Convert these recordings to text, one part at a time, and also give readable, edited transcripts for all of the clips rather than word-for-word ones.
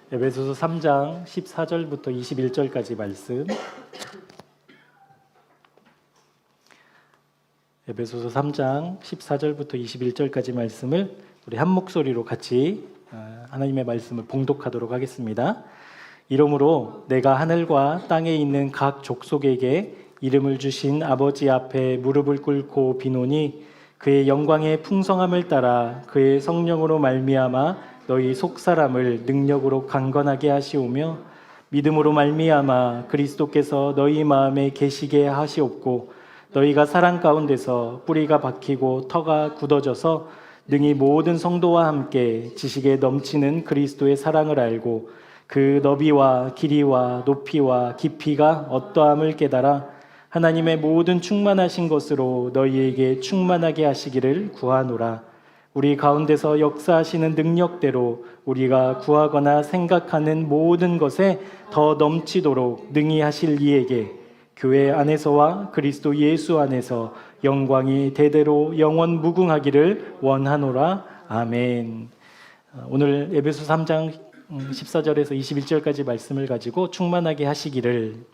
에베소서 3장 14절부터 21절까지 말씀. 에베소서 3장 14절부터 21절까지 말씀을 우리 한 목소리로 같이 하나님의 말씀을 봉독하도록 하겠습니다. 이러므로 내가 하늘과 땅에 있는 각 족속에게 이름을 주신 아버지 앞에 무릎을 꿇고 비노니 그의 영광의 풍성함을 따라 그의 성령으로 말미암아 너희 속사람을 능력으로 강건하게 하시오며 믿음으로 말미암아 그리스도께서 너희 마음에 계시게 하시옵고 너희가 사랑 가운데서 뿌리가 박히고 터가 굳어져서 능히 모든 성도와 함께 지식에 넘치는 그리스도의 사랑을 알고 그 너비와 길이와 높이와 깊이가 어떠함을 깨달아 하나님의 모든 충만하신 것으로 너희에게 충만하게 하시기를 구하노라. 우리 가운데서 역사하시는 능력대로 우리가 구하거나 생각하는 모든 것에 더 넘치도록 능히 하실 이에게 교회 안에서와 그리스도 예수 안에서 영광이 대대로 영원 무궁하기를 원하노라. 아멘. 오늘 에베소 3장 14절에서 21절까지 말씀을 가지고 충만하게 하시기를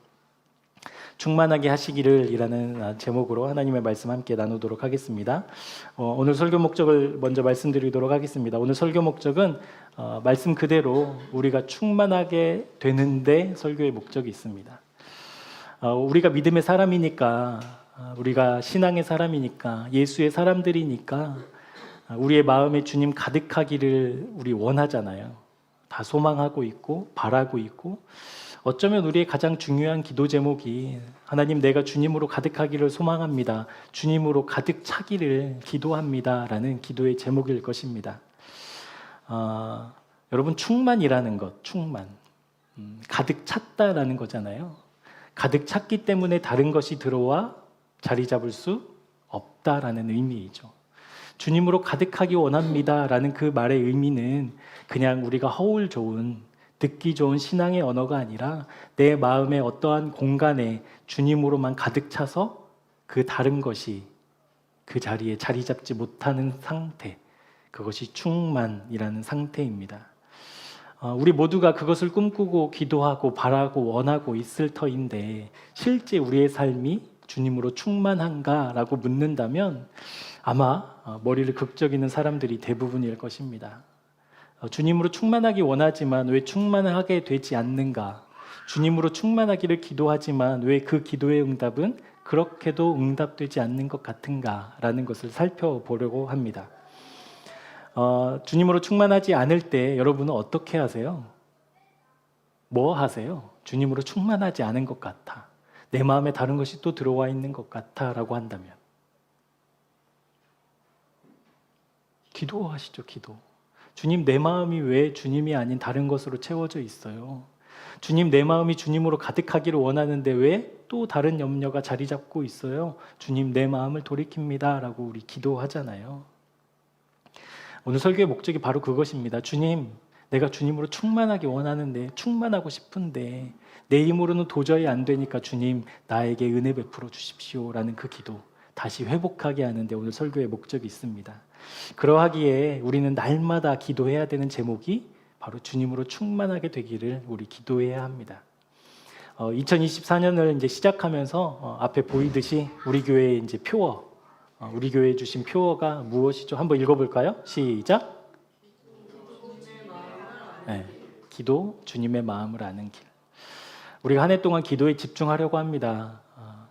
이라는 제목으로 하나님의 말씀 함께 나누도록 하겠습니다. 오늘 설교 목적을 먼저 말씀드리도록 하겠습니다. 오늘 설교 목적은 말씀 그대로 우리가 충만하게 되는데 설교의 목적이 있습니다. 우리가 믿음의 사람이니까, 우리가 신앙의 사람이니까, 예수의 사람들이니까 우리의 마음에 주님 가득하기를 우리 원하잖아요. 다 소망하고 있고 바라고 있고, 어쩌면 우리의 가장 중요한 기도 제목이 하나님 내가 주님으로 가득하기를 소망합니다. 주님으로 가득 차기를 기도합니다. 라는 기도의 제목일 것입니다. 여러분 충만이라는 것, 충만. 가득 찼다라는 거잖아요. 가득 찼기 때문에 다른 것이 들어와 자리 잡을 수 없다라는 의미이죠. 주님으로 가득하기 원합니다. 라는 그 말의 의미는 그냥 우리가 허울 좋은 듣기 좋은 신앙의 언어가 아니라 내 마음의 어떠한 공간에 주님으로만 가득 차서 그 다른 것이 그 자리에 자리 잡지 못하는 상태, 그것이 충만이라는 상태입니다. 우리 모두가 그것을 꿈꾸고 기도하고 바라고 원하고 있을 터인데 실제 우리의 삶이 주님으로 충만한가라고 묻는다면 아마 머리를 극적이는 사람들이 대부분일 것입니다. 주님으로 충만하기 원하지만 왜 충만하게 되지 않는가? 주님으로 충만하기를 기도하지만 왜 그 기도의 응답은 그렇게도 응답되지 않는 것 같은가? 라는 것을 살펴보려고 합니다. 주님으로 충만하지 않을 때 여러분은 어떻게 하세요? 뭐 하세요? 주님으로 충만하지 않은 것 같아. 내 마음에 다른 것이 또 들어와 있는 것 같아 라고 한다면 기도하시죠, 기도. 주님, 내 마음이 왜 주님이 아닌 다른 것으로 채워져 있어요? 주님, 내 마음이 주님으로 가득하기를 원하는데 왜 또 다른 염려가 자리 잡고 있어요? 주님, 내 마음을 돌이킵니다 라고 우리 기도하잖아요. 오늘 설교의 목적이 바로 그것입니다. 주님, 내가 주님으로 충만하기 원하는데, 충만하고 싶은데 내 힘으로는 도저히 안 되니까 주님, 나에게 은혜 베풀어 주십시오 라는 그 기도, 다시 회복하게 하는데 오늘 설교의 목적이 있습니다. 그러하기에 우리는 날마다 기도해야 되는 제목이 바로 주님으로 충만하게 되기를 우리 기도해야 합니다. 2024년을 이제 시작하면서 앞에 보이듯이 우리 교회의 이제 표어, 우리 교회에 주신 표어가 무엇이죠? 한번 읽어볼까요? 시작. 네, 기도, 주님의 마음을 아는 길. 우리가 한 해 동안 기도에 집중하려고 합니다.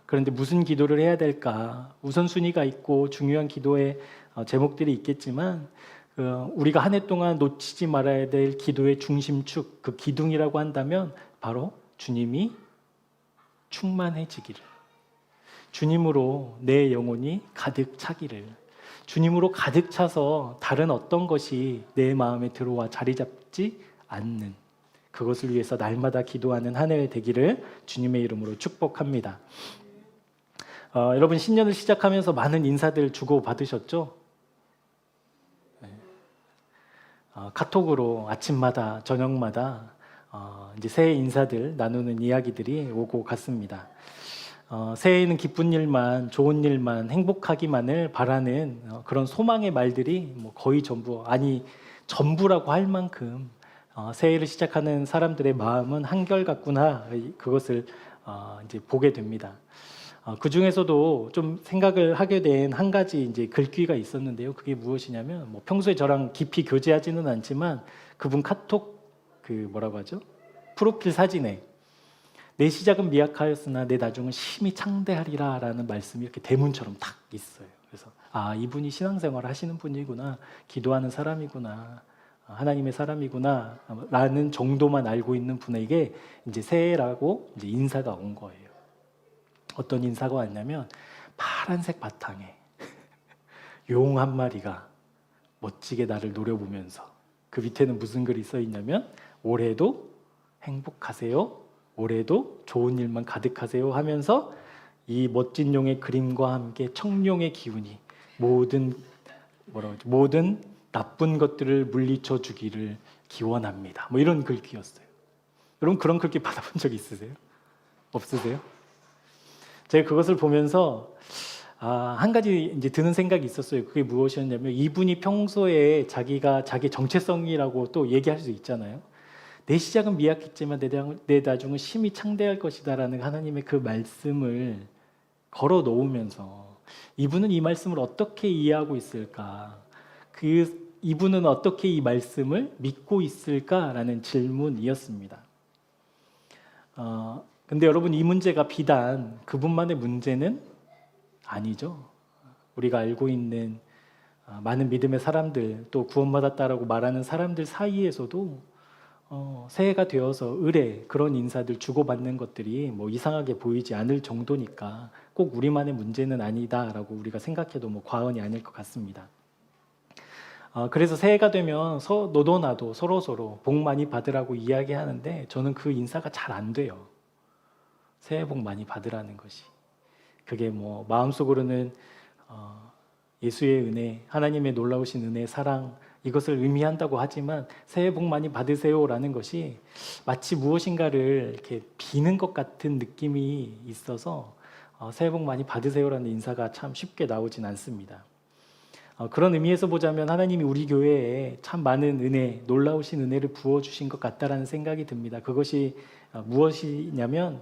그런데 무슨 기도를 해야 될까? 우선순위가 있고 중요한 기도의 제목들이 있겠지만 우리가 한 해 동안 놓치지 말아야 될 기도의 중심축, 그 기둥이라고 한다면 바로 주님이 충만해지기를, 주님으로 내 영혼이 가득 차기를, 주님으로 가득 차서 다른 어떤 것이 내 마음에 들어와 자리 잡지 않는, 그것을 위해서 날마다 기도하는 한 해 되기를 주님의 이름으로 축복합니다. 여러분 신년을 시작하면서 많은 인사들 주고 받으셨죠? 네. 카톡으로 아침마다 저녁마다 이제 새해 인사들 나누는 이야기들이 오고 갔습니다. 새해에는 기쁜 일만, 좋은 일만, 행복하기만을 바라는 그런 소망의 말들이 뭐 거의 전부, 아니 전부라고 할 만큼 새해를 시작하는 사람들의 마음은 한결같구나, 그것을 이제 보게 됩니다. 그 중에서도 좀 생각을 하게 된 한 가지 이제 글귀가 있었는데요. 그게 무엇이냐면, 뭐 평소에 저랑 깊이 교제하지는 않지만 그분 카톡 뭐라고 하죠? 프로필 사진에 내 시작은 미약하였으나 내 나중은 심히 창대하리라라는 말씀이 이렇게 대문처럼 딱 있어요. 그래서 이분이 신앙생활을 하시는 분이구나, 기도하는 사람이구나, 하나님의 사람이구나 라는 정도만 알고 있는 분에게 이제 새해라고 이제 인사가 온 거예요. 어떤 인사가 왔냐면, 파란색 바탕에 용 한 마리가 멋지게 나를 노려보면서 그 밑에는 무슨 글이 써 있냐면, 올해도 행복하세요, 올해도 좋은 일만 가득하세요 하면서 이 멋진 용의 그림과 함께 청룡의 기운이 모든 나쁜 것들을 물리쳐 주기를 기원합니다. 뭐 이런 글귀였어요. 여러분 그런 글귀 받아본 적 있으세요? 없으세요? 제가 그것을 보면서 한 가지 이제 드는 생각이 있었어요. 그게 무엇이었냐면, 이분이 평소에 자기가 자기 정체성이라고 또 얘기할 수 있잖아요. 내 시작은 미약했지만 내 나중은 심히 창대할 것이다라는 하나님의 그 말씀을 걸어 놓으면서 이분은 이 말씀을 어떻게 이해하고 있을까? 이분은 어떻게 이 말씀을 믿고 있을까라는 질문이었습니다. 근데 여러분, 이 문제가 비단 그분만의 문제는 아니죠. 우리가 알고 있는 많은 믿음의 사람들, 또 구원받았다라고 말하는 사람들 사이에서도 새해가 되어서 을에 그런 인사들 주고받는 것들이 뭐 이상하게 보이지 않을 정도니까 꼭 우리만의 문제는 아니다라고 우리가 생각해도 뭐 과언이 아닐 것 같습니다. 그래서 새해가 되면 너도 나도 서로 복 많이 받으라고 이야기하는데, 저는 그 인사가 잘 안 돼요. 새해 복 많이 받으라는 것이. 그게 뭐 마음속으로는 예수의 은혜, 하나님의 놀라우신 은혜, 사랑, 이것을 의미한다고 하지만 새해 복 많이 받으세요라는 것이 마치 무엇인가를 이렇게 비는 것 같은 느낌이 있어서 새해 복 많이 받으세요라는 인사가 참 쉽게 나오진 않습니다. 그런 의미에서 보자면 하나님이 우리 교회에 참 많은 은혜, 놀라우신 은혜를 부어주신 것 같다라는 생각이 듭니다. 그것이 무엇이냐면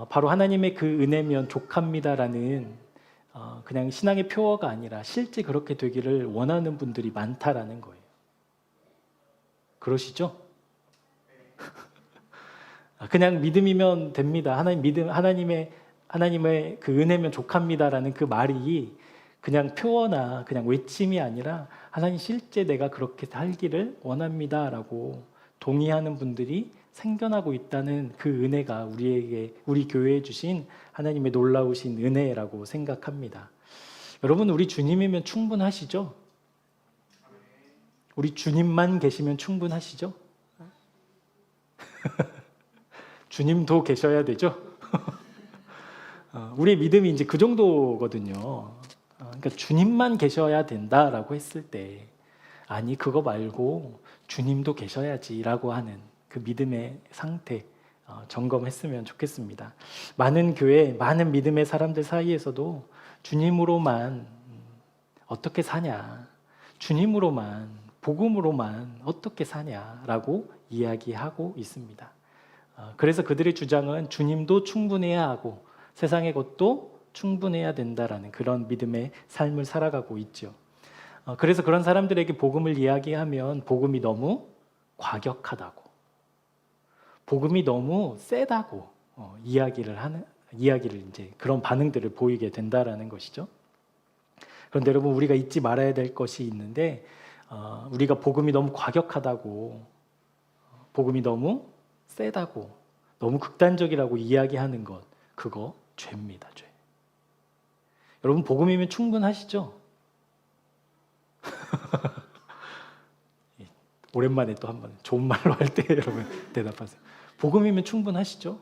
바로 하나님의 그 은혜면 족합니다라는 그냥 신앙의 표어가 아니라 실제 그렇게 되기를 원하는 분들이 많다라는 거예요. 그러시죠? 그냥 믿음이면 됩니다. 하나님의 그 은혜면 족합니다라는 그 말이 그냥 표어나 그냥 외침이 아니라, 하나님 실제 내가 그렇게 살기를 원합니다라고 동의하는 분들이 생겨나고 있다는 그 은혜가 우리 교회에 주신 하나님의 놀라우신 은혜라고 생각합니다. 여러분, 우리 주님이면 충분하시죠? 우리 주님만 계시면 충분하시죠? 주님도 계셔야 되죠? 우리의 믿음이 이제 그 정도거든요. 그러니까 주님만 계셔야 된다라고 했을 때, 아니 그거 말고 주님도 계셔야지라고 하는 그 믿음의 상태 점검했으면 좋겠습니다. 많은 교회, 많은 믿음의 사람들 사이에서도 주님으로만 어떻게 사냐, 주님으로만, 복음으로만 어떻게 사냐라고 이야기하고 있습니다. 그래서 그들의 주장은 주님도 충분해야 하고 세상의 것도 충분해야 된다라는 그런 믿음의 삶을 살아가고 있죠. 그래서 그런 사람들에게 복음을 이야기하면 복음이 너무 과격하다고, 복음이 너무 세다고 이야기를 이제 그런 반응들을 보이게 된다라는 것이죠. 그런데 여러분, 우리가 잊지 말아야 될 것이 있는데, 우리가 복음이 너무 과격하다고, 복음이 너무 세다고, 너무 극단적이라고 이야기하는 것, 그거 죄입니다, 죄. 여러분, 복음이면 충분하시죠? 오랜만에 또 한번 좋은 말로 할 때 여러분 대답하세요. 복음이면 충분하시죠?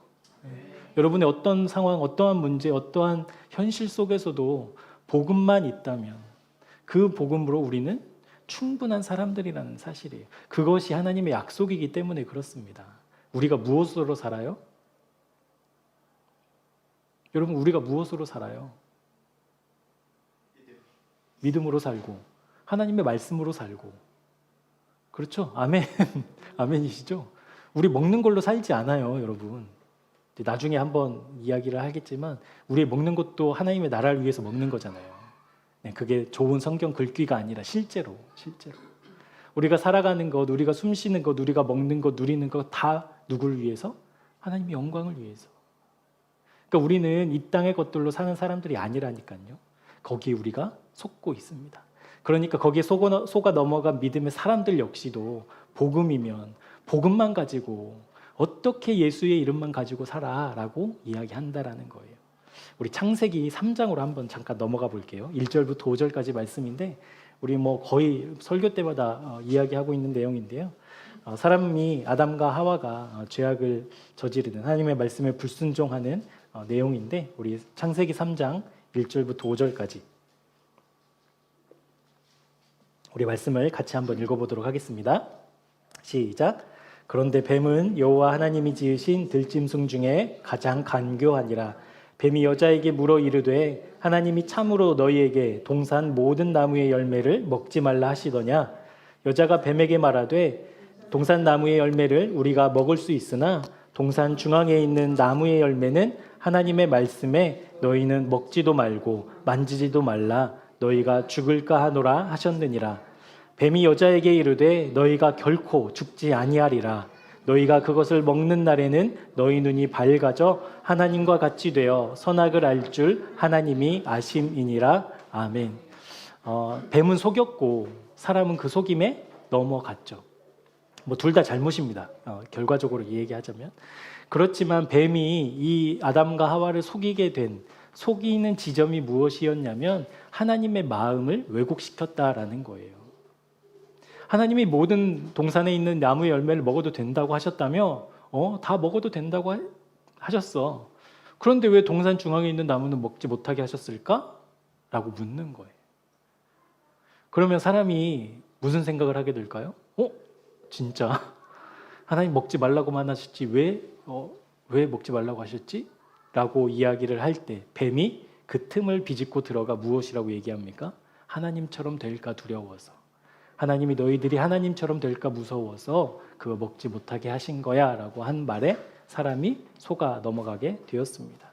여러분의 어떤 상황, 어떠한 문제, 어떠한 현실 속에서도 복음만 있다면 그 복음으로 우리는 충분한 사람들이라는 사실이에요. 그것이 하나님의 약속이기 때문에 그렇습니다. 우리가 무엇으로 살아요? 여러분, 우리가 무엇으로 살아요? 믿음으로 살고, 하나님의 말씀으로 살고, 그렇죠? 아멘. 아멘이시죠? 우리 먹는 걸로 살지 않아요, 여러분. 나중에 한번 이야기를 하겠지만 우리 먹는 것도 하나님의 나라를 위해서 먹는 거잖아요. 네, 그게 좋은 성경 글귀가 아니라 실제로 우리가 살아가는 것, 우리가 숨 쉬는 것, 우리가 먹는 것, 누리는 것 다 누구를 위해서? 하나님의 영광을 위해서. 그러니까 우리는 이 땅의 것들로 사는 사람들이 아니라니까요. 거기에 우리가 속고 있습니다. 그러니까 거기에 속아 넘어간 믿음의 사람들 역시도 복음이면 복음만 가지고 어떻게 예수의 이름만 가지고 살아라고 이야기한다라는 거예요. 우리 창세기 3장으로 한번 잠깐 넘어가 볼게요. 1절부터 5절까지 말씀인데 우리 뭐 거의 설교 때마다 이야기하고 있는 내용인데요. 사람이 아담과 하와가 죄악을 저지르는 하나님의 말씀에 불순종하는 내용인데 우리 창세기 3장 1절부터 5절까지 우리 말씀을 같이 한번 읽어보도록 하겠습니다. 시작. 그런데 뱀은 여호와 하나님이 지으신 들짐승 중에 가장 간교하니라. 뱀이 여자에게 물어 이르되 하나님이 참으로 너희에게 동산 모든 나무의 열매를 먹지 말라 하시더냐. 여자가 뱀에게 말하되 동산 나무의 열매를 우리가 먹을 수 있으나 동산 중앙에 있는 나무의 열매는 하나님의 말씀에 너희는 먹지도 말고 만지지도 말라 너희가 죽을까 하노라 하셨느니라. 뱀이 여자에게 이르되 너희가 결코 죽지 아니하리라. 너희가 그것을 먹는 날에는 너희 눈이 밝아져 하나님과 같이 되어 선악을 알 줄 하나님이 아심이니라. 아멘. 뱀은 속였고 사람은 그 속임에 넘어갔죠. 뭐 둘 다 잘못입니다. 결과적으로 얘기하자면. 그렇지만 뱀이 이 아담과 하와를 속이는 지점이 무엇이었냐면 하나님의 마음을 왜곡시켰다라는 거예요. 하나님이 모든 동산에 있는 나무의 열매를 먹어도 된다고 하셨다며 다 먹어도 된다고 하셨어. 그런데 왜 동산 중앙에 있는 나무는 먹지 못하게 하셨을까? 라고 묻는 거예요. 그러면 사람이 무슨 생각을 하게 될까요? 진짜 하나님 먹지 말라고만 하셨지 왜 먹지 말라고 하셨지? 라고 이야기를 할 때 뱀이 그 틈을 비집고 들어가 무엇이라고 얘기합니까? 하나님처럼 될까 두려워서, 하나님이 너희들이 하나님처럼 될까 무서워서 그거 먹지 못하게 하신 거야 라고 한 말에 사람이 속아 넘어가게 되었습니다.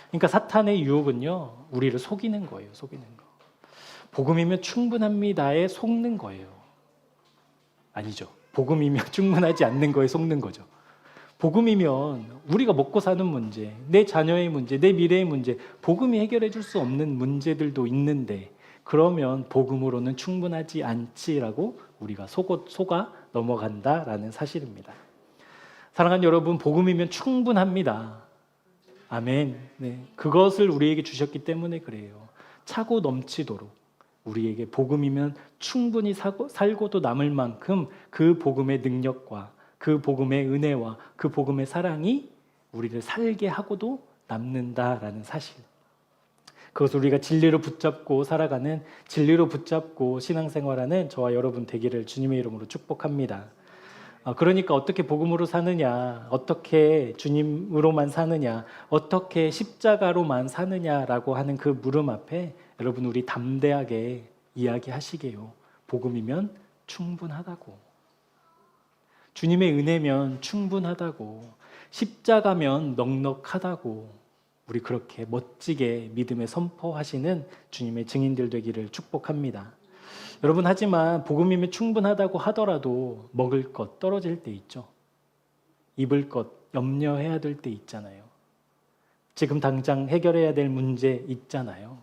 그러니까 사탄의 유혹은요, 우리를 속이는 거예요. 속이는 거. 복음이면 충분합니다에 속는 거예요. 아니죠. 복음이면 충분하지 않는 거에 속는 거죠. 복음이면 우리가 먹고 사는 문제, 내 자녀의 문제, 내 미래의 문제, 복음이 해결해 줄 수 없는 문제들도 있는데 그러면 복음으로는 충분하지 않지라고 우리가 속아 넘어간다라는 사실입니다. 사랑하는 여러분, 복음이면 충분합니다. 아멘. 네, 그것을 우리에게 주셨기 때문에 그래요. 차고 넘치도록 우리에게 복음이면 충분히 살고도 남을 만큼 그 복음의 능력과 그 복음의 은혜와 그 복음의 사랑이 우리를 살게 하고도 남는다라는 사실. 그것을 우리가 진리로 붙잡고 살아가는, 진리로 붙잡고 신앙생활하는 저와 여러분 되기를 주님의 이름으로 축복합니다. 그러니까 어떻게 복음으로 사느냐, 어떻게 주님으로만 사느냐, 어떻게 십자가로만 사느냐라고 하는 그 물음 앞에 여러분 우리 담대하게 이야기하시게요. 복음이면 충분하다고. 주님의 은혜면 충분하다고. 십자가면 넉넉하다고. 우리 그렇게 멋지게 믿음에 선포하시는 주님의 증인들 되기를 축복합니다. 여러분, 하지만 복음이면 충분하다고 하더라도 먹을 것 떨어질 때 있죠. 입을 것 염려해야 될 때 있잖아요. 지금 당장 해결해야 될 문제 있잖아요.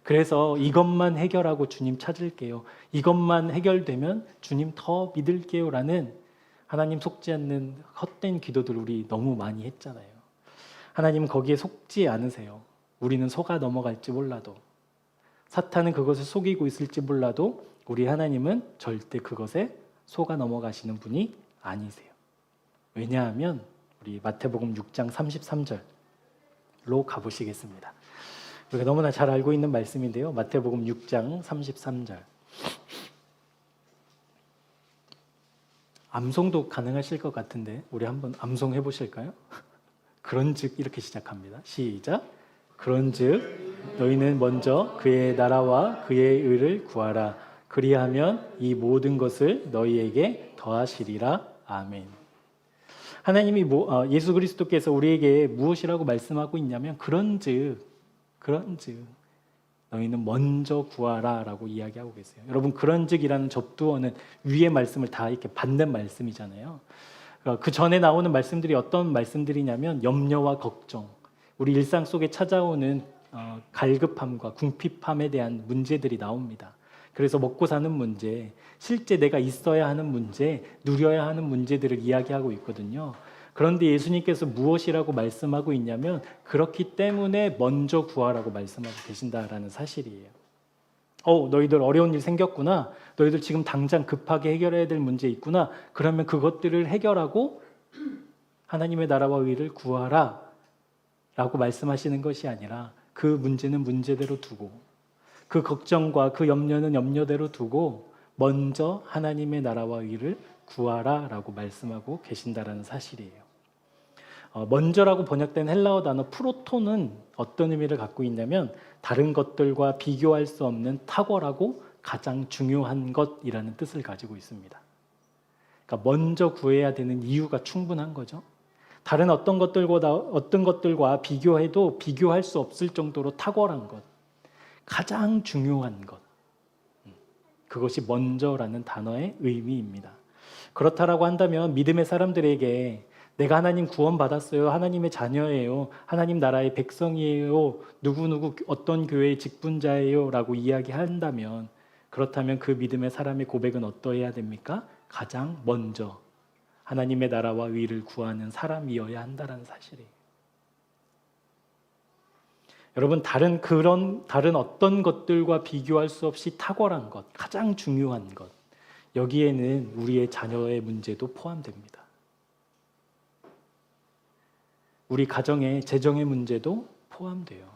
그래서 이것만 해결하고 주님 찾을게요. 이것만 해결되면 주님 더 믿을게요 라는 하나님 속지 않는 헛된 기도들 우리 너무 많이 했잖아요. 하나님은 거기에 속지 않으세요. 우리는 속아 넘어갈지 몰라도, 사탄은 그것을 속이고 있을지 몰라도 우리 하나님은 절대 그것에 속아 넘어가시는 분이 아니세요. 왜냐하면 우리 마태복음 6장 33절로 가보시겠습니다. 우리가 너무나 잘 알고 있는 말씀인데요. 마태복음 6장 33절. 암송도 가능하실 것 같은데 우리 한번 암송해 보실까요? 그런즉 이렇게 시작합니다. 시작. 그런즉 너희는 먼저 그의 나라와 그의 의를 구하라. 그리하면 이 모든 것을 너희에게 더하시리라. 아멘. 하나님이 예수 그리스도께서 우리에게 무엇이라고 말씀하고 있냐면 그런즉 너희는 먼저 구하라 라고 이야기하고 계세요. 여러분, 그런즉이라는 접두어는 위의 말씀을 다 이렇게 받는 말씀이잖아요. 그 전에 나오는 말씀들이 어떤 말씀들이냐면 염려와 걱정, 우리 일상 속에 찾아오는 갈급함과 궁핍함에 대한 문제들이 나옵니다. 그래서 먹고 사는 문제, 실제 내가 있어야 하는 문제, 누려야 하는 문제들을 이야기하고 있거든요. 그런데 예수님께서 무엇이라고 말씀하고 있냐면 그렇기 때문에 먼저 구하라고 말씀하고 계신다라는 사실이에요. 너희들 어려운 일 생겼구나. 너희들 지금 당장 급하게 해결해야 될 문제 있구나. 그러면 그것들을 해결하고 하나님의 나라와 의를 구하라 라고 말씀하시는 것이 아니라 그 문제는 문제대로 두고 그 걱정과 그 염려는 염려대로 두고 먼저 하나님의 나라와 의를 구하라 라고 말씀하고 계신다라는 사실이에요. 먼저라고 번역된 헬라어 단어 프로토는 어떤 의미를 갖고 있냐면 다른 것들과 비교할 수 없는 탁월하고 가장 중요한 것이라는 뜻을 가지고 있습니다. 그러니까 먼저 구해야 되는 이유가 충분한 거죠. 다른 어떤 것들과 비교해도 비교할 수 없을 정도로 탁월한 것, 가장 중요한 것, 그것이 먼저라는 단어의 의미입니다. 그렇다라고 한다면 믿음의 사람들에게 내가 하나님 구원받았어요, 하나님의 자녀예요, 하나님 나라의 백성이에요, 누구누구 어떤 교회의 직분자예요 라고 이야기한다면 그렇다면 그 믿음의 사람의 고백은 어떠해야 됩니까? 가장 먼저 하나님의 나라와 의를 구하는 사람이어야 한다는 사실이에요. 여러분, 다른 어떤 것들과 비교할 수 없이 탁월한 것, 가장 중요한 것, 여기에는 우리의 자녀의 문제도 포함됩니다. 우리 가정의 재정의 문제도 포함돼요.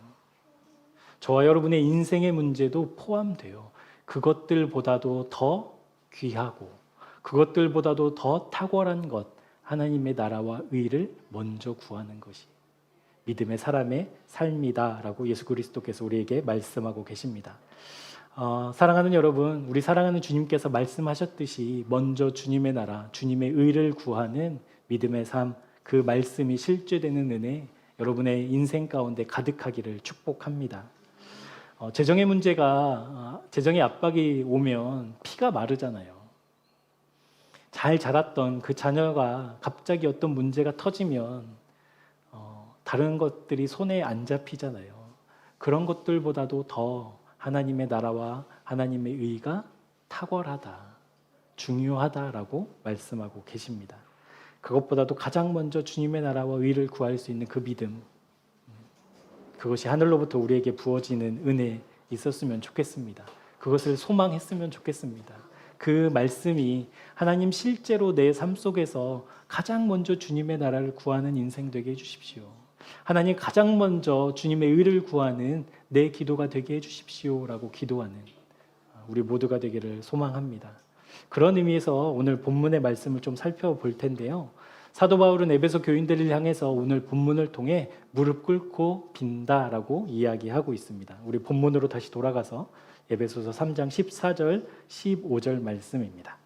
저와 여러분의 인생의 문제도 포함돼요. 그것들보다도 더 귀하고 그것들보다도 더 탁월한 것, 하나님의 나라와 의를 먼저 구하는 것이 믿음의 사람의 삶이다라고 예수 그리스도께서 우리에게 말씀하고 계십니다. 사랑하는 여러분, 우리 사랑하는 주님께서 말씀하셨듯이 먼저 주님의 나라, 주님의 의를 구하는 믿음의 삶, 그 말씀이 실제되는 은혜 여러분의 인생 가운데 가득하기를 축복합니다. 재정의 문제가 재정의 압박이 오면 피가 마르잖아요. 잘 자랐던 그 자녀가 갑자기 어떤 문제가 터지면 다른 것들이 손에 안 잡히잖아요. 그런 것들보다도 더 하나님의 나라와 하나님의 의가 탁월하다, 중요하다라고 말씀하고 계십니다. 그것보다도 가장 먼저 주님의 나라와 의를 구할 수 있는 그 믿음, 그것이 하늘로부터 우리에게 부어지는 은혜 있었으면 좋겠습니다. 그것을 소망했으면 좋겠습니다. 그 말씀이 하나님 실제로 내 삶 속에서 가장 먼저 주님의 나라를 구하는 인생 되게 해주십시오. 하나님 가장 먼저 주님의 의를 구하는 내 기도가 되게 해주십시오 라고 기도하는 우리 모두가 되기를 소망합니다. 그런 의미에서 오늘 본문의 말씀을 좀 살펴볼 텐데요. 사도 바울은 에베소 교인들을 향해서 오늘 본문을 통해 무릎 꿇고 빈다라고 이야기하고 있습니다. 우리 본문으로 다시 돌아가서 에베소서 3장 14절 15절 말씀입니다.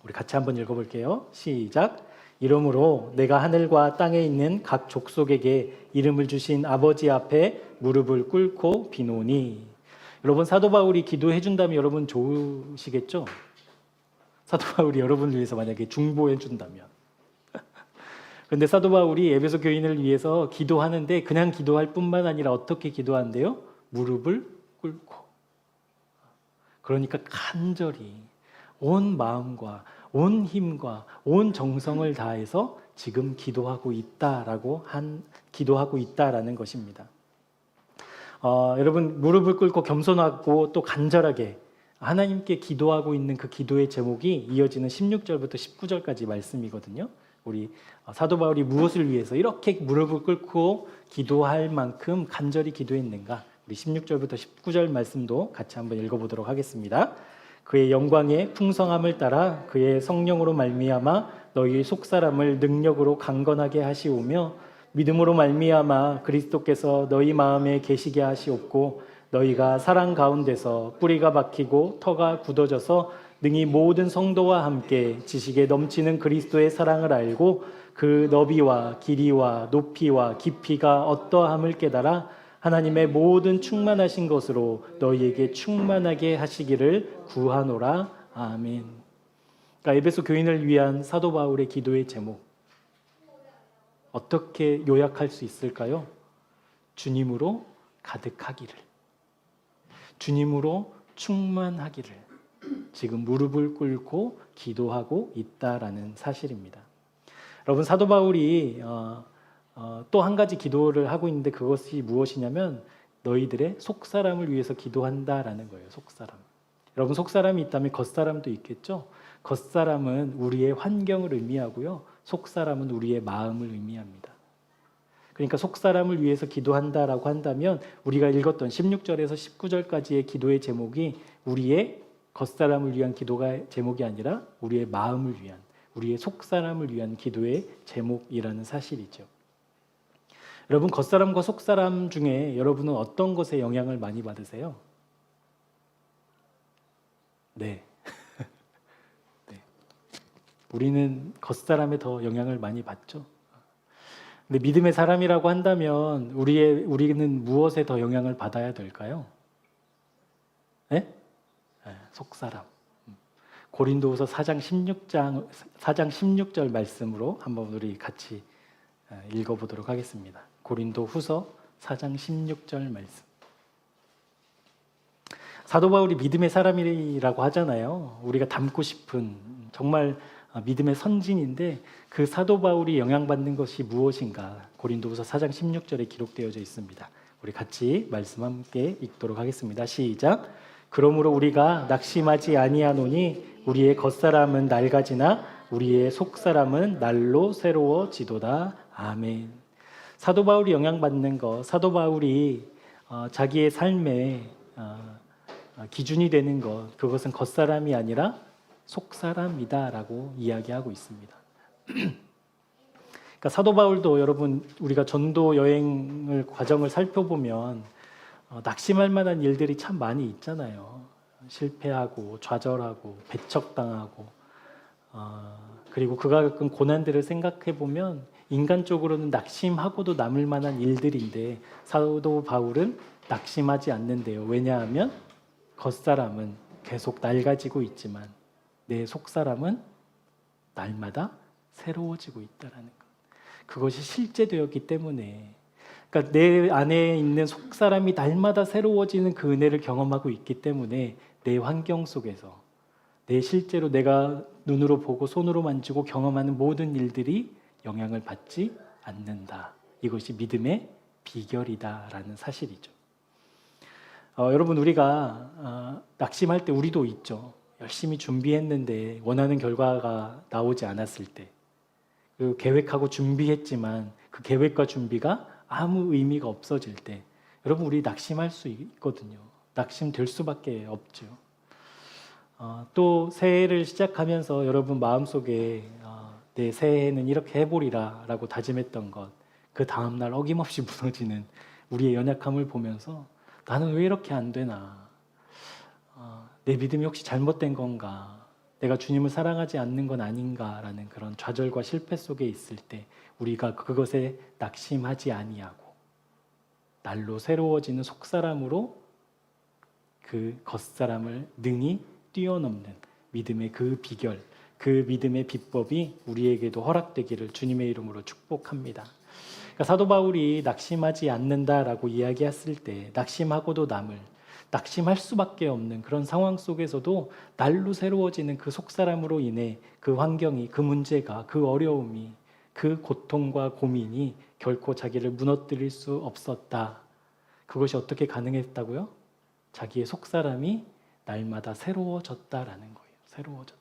우리 같이 한번 읽어볼게요. 시작. 이러므로 내가 하늘과 땅에 있는 각 족속에게 이름을 주신 아버지 앞에 무릎을 꿇고 비노니. 여러분, 사도 바울이 기도해 준다면 여러분 좋으시겠죠? 사도 바울이 여러분을 위해서 만약에 중보해 준다면. 그런데 사도 바울이 에베소 교인을 위해서 기도하는데 그냥 기도할 뿐만 아니라 어떻게 기도한대요? 무릎을 꿇고. 그러니까 간절히 온 마음과 온 힘과 온 정성을 다해서 지금 기도하고 있다라는 것입니다. 여러분, 무릎을 꿇고 겸손하고 또 간절하게 하나님께 기도하고 있는 그 기도의 제목이 이어지는 16절부터 19절까지 말씀이거든요. 우리 사도 바울이 무엇을 위해서 이렇게 무릎을 꿇고 기도할 만큼 간절히 기도했는가? 우리 16절부터 19절 말씀도 같이 한번 읽어보도록 하겠습니다. 그의 영광의 풍성함을 따라 그의 성령으로 말미암아 너희 속사람을 능력으로 강건하게 하시오며 믿음으로 말미암아 그리스도께서 너희 마음에 계시게 하시옵고 너희가 사랑 가운데서 뿌리가 박히고 터가 굳어져서 능히 모든 성도와 함께 지식에 넘치는 그리스도의 사랑을 알고 그 너비와 길이와 높이와 깊이가 어떠함을 깨달아 하나님의 모든 충만하신 것으로 너희에게 충만하게 하시기를 구하노라. 아멘. 그러니까 에베소 교인을 위한 사도 바울의 기도의 제목 어떻게 요약할 수 있을까요? 주님으로 가득하기를, 주님으로 충만하기를 지금 무릎을 꿇고 기도하고 있다라는 사실입니다. 여러분, 사도 바울이 또 한 가지 기도를 하고 있는데 그것이 무엇이냐면 너희들의 속사람을 위해서 기도한다라는 거예요. 속사람. 여러분, 속사람이 있다면 겉사람도 있겠죠? 겉사람은 우리의 환경을 의미하고요. 속사람은 우리의 마음을 의미합니다. 그러니까 속사람을 위해서 기도한다라고 한다면 우리가 읽었던 16절에서 19절까지의 기도의 제목이 우리의 겉사람을 위한 기도가 제목이 아니라 우리의 마음을 위한, 우리의 속사람을 위한 기도의 제목이라는 사실이죠. 여러분, 겉사람과 속사람 중에 여러분은 어떤 것에 영향을 많이 받으세요? 네. 네. 우리는 겉사람에 더 영향을 많이 받죠. 근데 믿음의 사람이라고 한다면 우리는 무엇에 더 영향을 받아야 될까요? 네? 네, 속사람. 고린도후서 4장 16절 말씀으로 한번 우리 같이 읽어보도록 하겠습니다. 고린도후서 4장 16절 말씀. 사도 바울이 믿음의 사람이라고 하잖아요. 우리가 닮고 싶은 정말 믿음의 선진인데 그 사도 바울이 영향받는 것이 무엇인가? 고린도후서 4장 16절에 기록되어져 있습니다. 우리 같이 말씀 함께 읽도록 하겠습니다. 시작. 그러므로 우리가 낙심하지 아니하노니 우리의 겉사람은 낡아지나 우리의 속사람은 날로 새로워지도다. 아멘. 사도 바울이 영향받는 것, 사도 바울이 자기의 삶의 기준이 되는 것, 그것은 겉사람이 아니라 속사람이다라고 이야기하고 있습니다. 그러니까 사도 바울도 여러분 우리가 전도 여행을 과정을 살펴보면 낙심할 만한 일들이 참 많이 있잖아요. 실패하고 좌절하고 배척당하고 그리고 그가 겪은 고난들을 생각해 보면 인간적으로는 낙심하고도 남을 만한 일들인데 사도 바울은 낙심하지 않는데요. 왜냐하면 겉사람은 계속 낡아지고 있지만 내 속사람은 날마다 새로워지고 있다는 것. 그것이 실제되었기 때문에 그러니까 내 안에 있는 속사람이 날마다 새로워지는 그 은혜를 경험하고 있기 때문에 내 환경 속에서 내 실제로 내가 눈으로 보고 손으로 만지고 경험하는 모든 일들이 영향을 받지 않는다. 이것이 믿음의 비결이다라는 사실이죠. 여러분 우리가 낙심할 때 우리도 있죠. 열심히 준비했는데 원하는 결과가 나오지 않았을 때 그 계획하고 준비했지만 그 계획과 준비가 아무 의미가 없어질 때 여러분 우리 낙심할 수 있거든요. 낙심될 수밖에 없죠. 또 새해를 시작하면서 여러분 마음속에 내 새해에는 이렇게 해보리라 라고 다짐했던 것, 그 다음날 어김없이 무너지는 우리의 연약함을 보면서 나는 왜 이렇게 안 되나, 내 믿음이 혹시 잘못된 건가, 내가 주님을 사랑하지 않는 건 아닌가라는 그런 좌절과 실패 속에 있을 때 우리가 그것에 낙심하지 아니하고 날로 새로워지는 속사람으로 그 겉사람을 능히 뛰어넘는 믿음의 그 비결, 그 믿음의 비법이 우리에게도 허락되기를 주님의 이름으로 축복합니다. 그러니까 사도 바울이 낙심하지 않는다라고 이야기했을 때 낙심하고도 남을, 낙심할 수밖에 없는 그런 상황 속에서도 날로 새로워지는 그 속사람으로 인해 그 환경이, 그 문제가, 그 어려움이, 그 고통과 고민이 결코 자기를 무너뜨릴 수 없었다. 그것이 어떻게 가능했다고요? 자기의 속사람이 날마다 새로워졌다라는 거예요. 새로워졌다.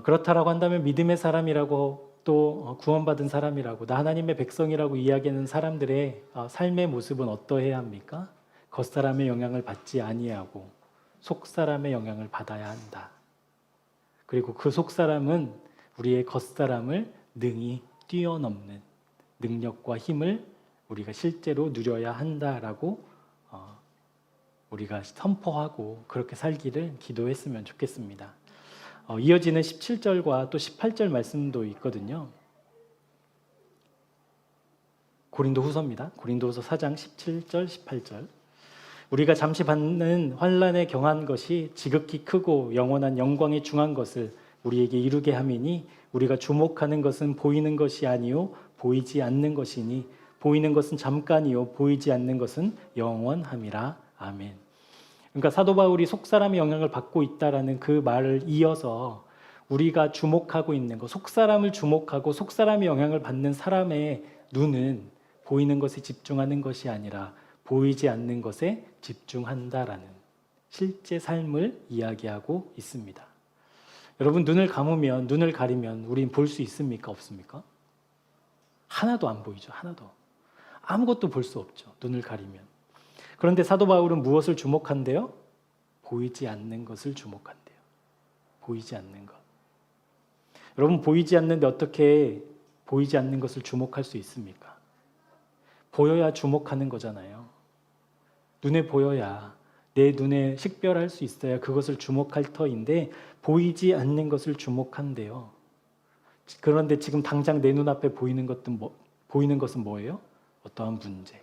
그렇다라고 한다면 믿음의 사람이라고 또 구원받은 사람이라고 나 하나님의 백성이라고 이야기하는 사람들의 삶의 모습은 어떠해야 합니까? 겉사람의 영향을 받지 아니하고 속사람의 영향을 받아야 한다. 그리고 그 속사람은 우리의 겉사람을 능히 뛰어넘는 능력과 힘을 우리가 실제로 누려야 한다라고 우리가 선포하고 그렇게 살기를 기도했으면 좋겠습니다. 이어지는 17절과 또 18절 말씀도 있거든요. 고린도후서입니다. 고린도후서 4장 17절, 18절. 우리가 잠시 받는 환난에 경한 것이 지극히 크고 영원한 영광에 중한 것을 우리에게 이루게 함이니 우리가 주목하는 것은 보이는 것이 아니요 보이지 않는 것이니 보이는 것은 잠깐이요 보이지 않는 것은 영원함이라. 아멘. 그러니까 사도 바울이 속사람의 영향을 받고 있다라는 그 말을 이어서 우리가 주목하고 있는 것, 속사람을 주목하고 속사람의 영향을 받는 사람의 눈은 보이는 것에 집중하는 것이 아니라 보이지 않는 것에 집중한다라는 실제 삶을 이야기하고 있습니다. 여러분, 눈을 감으면, 눈을 가리면 우린 볼 수 있습니까? 없습니까? 하나도 안 보이죠. 하나도. 아무것도 볼 수 없죠. 눈을 가리면. 그런데 사도 바울은 무엇을 주목한대요? 보이지 않는 것을 주목한대요. 보이지 않는 것. 여러분, 보이지 않는데 어떻게 보이지 않는 것을 주목할 수 있습니까? 보여야 주목하는 거잖아요. 눈에 보여야, 내 눈에 식별할 수 있어야 그것을 주목할 터인데 보이지 않는 것을 주목한대요. 그런데 지금 당장 내 눈앞에 보이는 것은 뭐예요? 어떠한 문제,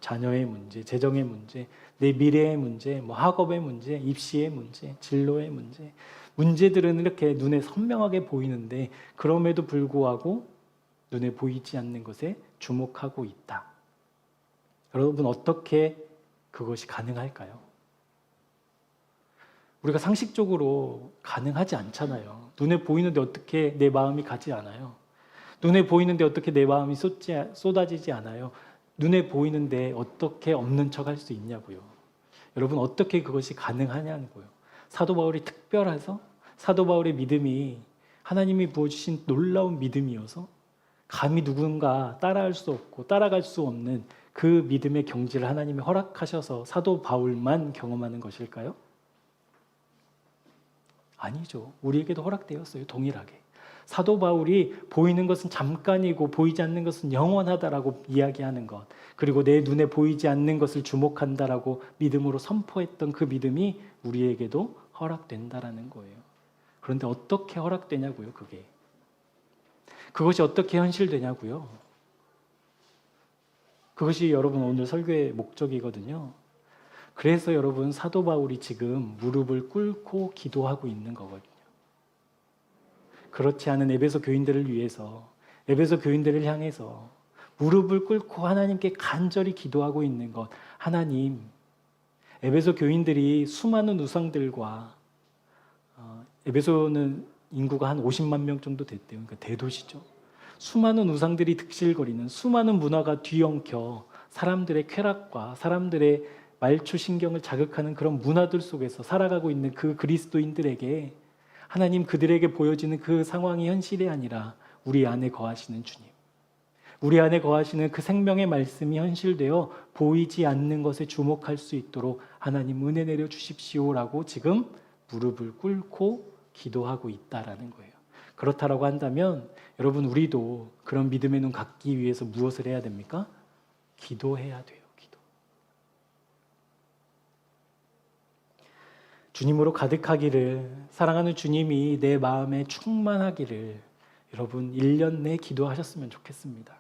자녀의 문제, 재정의 문제, 내 미래의 문제, 학업의 문제, 입시의 문제, 진로의 문제. 문제들은 이렇게 눈에 선명하게 보이는데 그럼에도 불구하고 눈에 보이지 않는 것에 주목하고 있다. 여러분, 어떻게 그것이 가능할까요? 우리가 상식적으로 가능하지 않잖아요. 눈에 보이는데 어떻게 내 마음이 가지 않아요? 눈에 보이는데 어떻게 내 마음이 쏟아지지 않아요? 눈에 보이는데 어떻게 없는 척 할 수 있냐고요. 여러분, 어떻게 그것이 가능하냐고요. 사도 바울이 특별해서, 사도 바울의 믿음이 하나님이 부어주신 놀라운 믿음이어서 감히 누군가 따라할 수 없고 따라갈 수 없는 그 믿음의 경지를 하나님이 허락하셔서 사도 바울만 경험하는 것일까요? 아니죠. 우리에게도 허락되었어요. 동일하게. 사도 바울이 보이는 것은 잠깐이고 보이지 않는 것은 영원하다라고 이야기하는 것, 그리고 내 눈에 보이지 않는 것을 주목한다라고 믿음으로 선포했던 그 믿음이 우리에게도 허락된다라는 거예요. 그런데 어떻게 허락되냐고요, 그게. 그것이 어떻게 현실되냐고요. 그것이 여러분 오늘 설교의 목적이거든요. 그래서 여러분, 사도 바울이 지금 무릎을 꿇고 기도하고 있는 거거든요. 그렇지 않은 에베소 교인들을 위해서, 에베소 교인들을 향해서 무릎을 꿇고 하나님께 간절히 기도하고 있는 것. 하나님, 에베소 교인들이 수많은 우상들과, 에베소는 인구가 한 50만 명 정도 됐대요. 그러니까 대도시죠. 수많은 우상들이 득실거리는, 수많은 문화가 뒤엉켜 사람들의 쾌락과 사람들의 말초 신경을 자극하는 그런 문화들 속에서 살아가고 있는 그 그리스도인들에게 하나님, 그들에게 보여지는 그 상황이 현실이 아니라 우리 안에 거하시는 주님, 우리 안에 거하시는 그 생명의 말씀이 현실되어 보이지 않는 것에 주목할 수 있도록 하나님 은혜 내려 주십시오라고 지금 무릎을 꿇고 기도하고 있다라는 거예요. 그렇다라고 한다면 여러분, 우리도 그런 믿음의 눈 갖기 위해서 무엇을 해야 됩니까? 기도해야 돼요. 기도. 주님으로 가득하기를, 사랑하는 주님이 내 마음에 충만하기를 여러분 1년 내 기도하셨으면 좋겠습니다.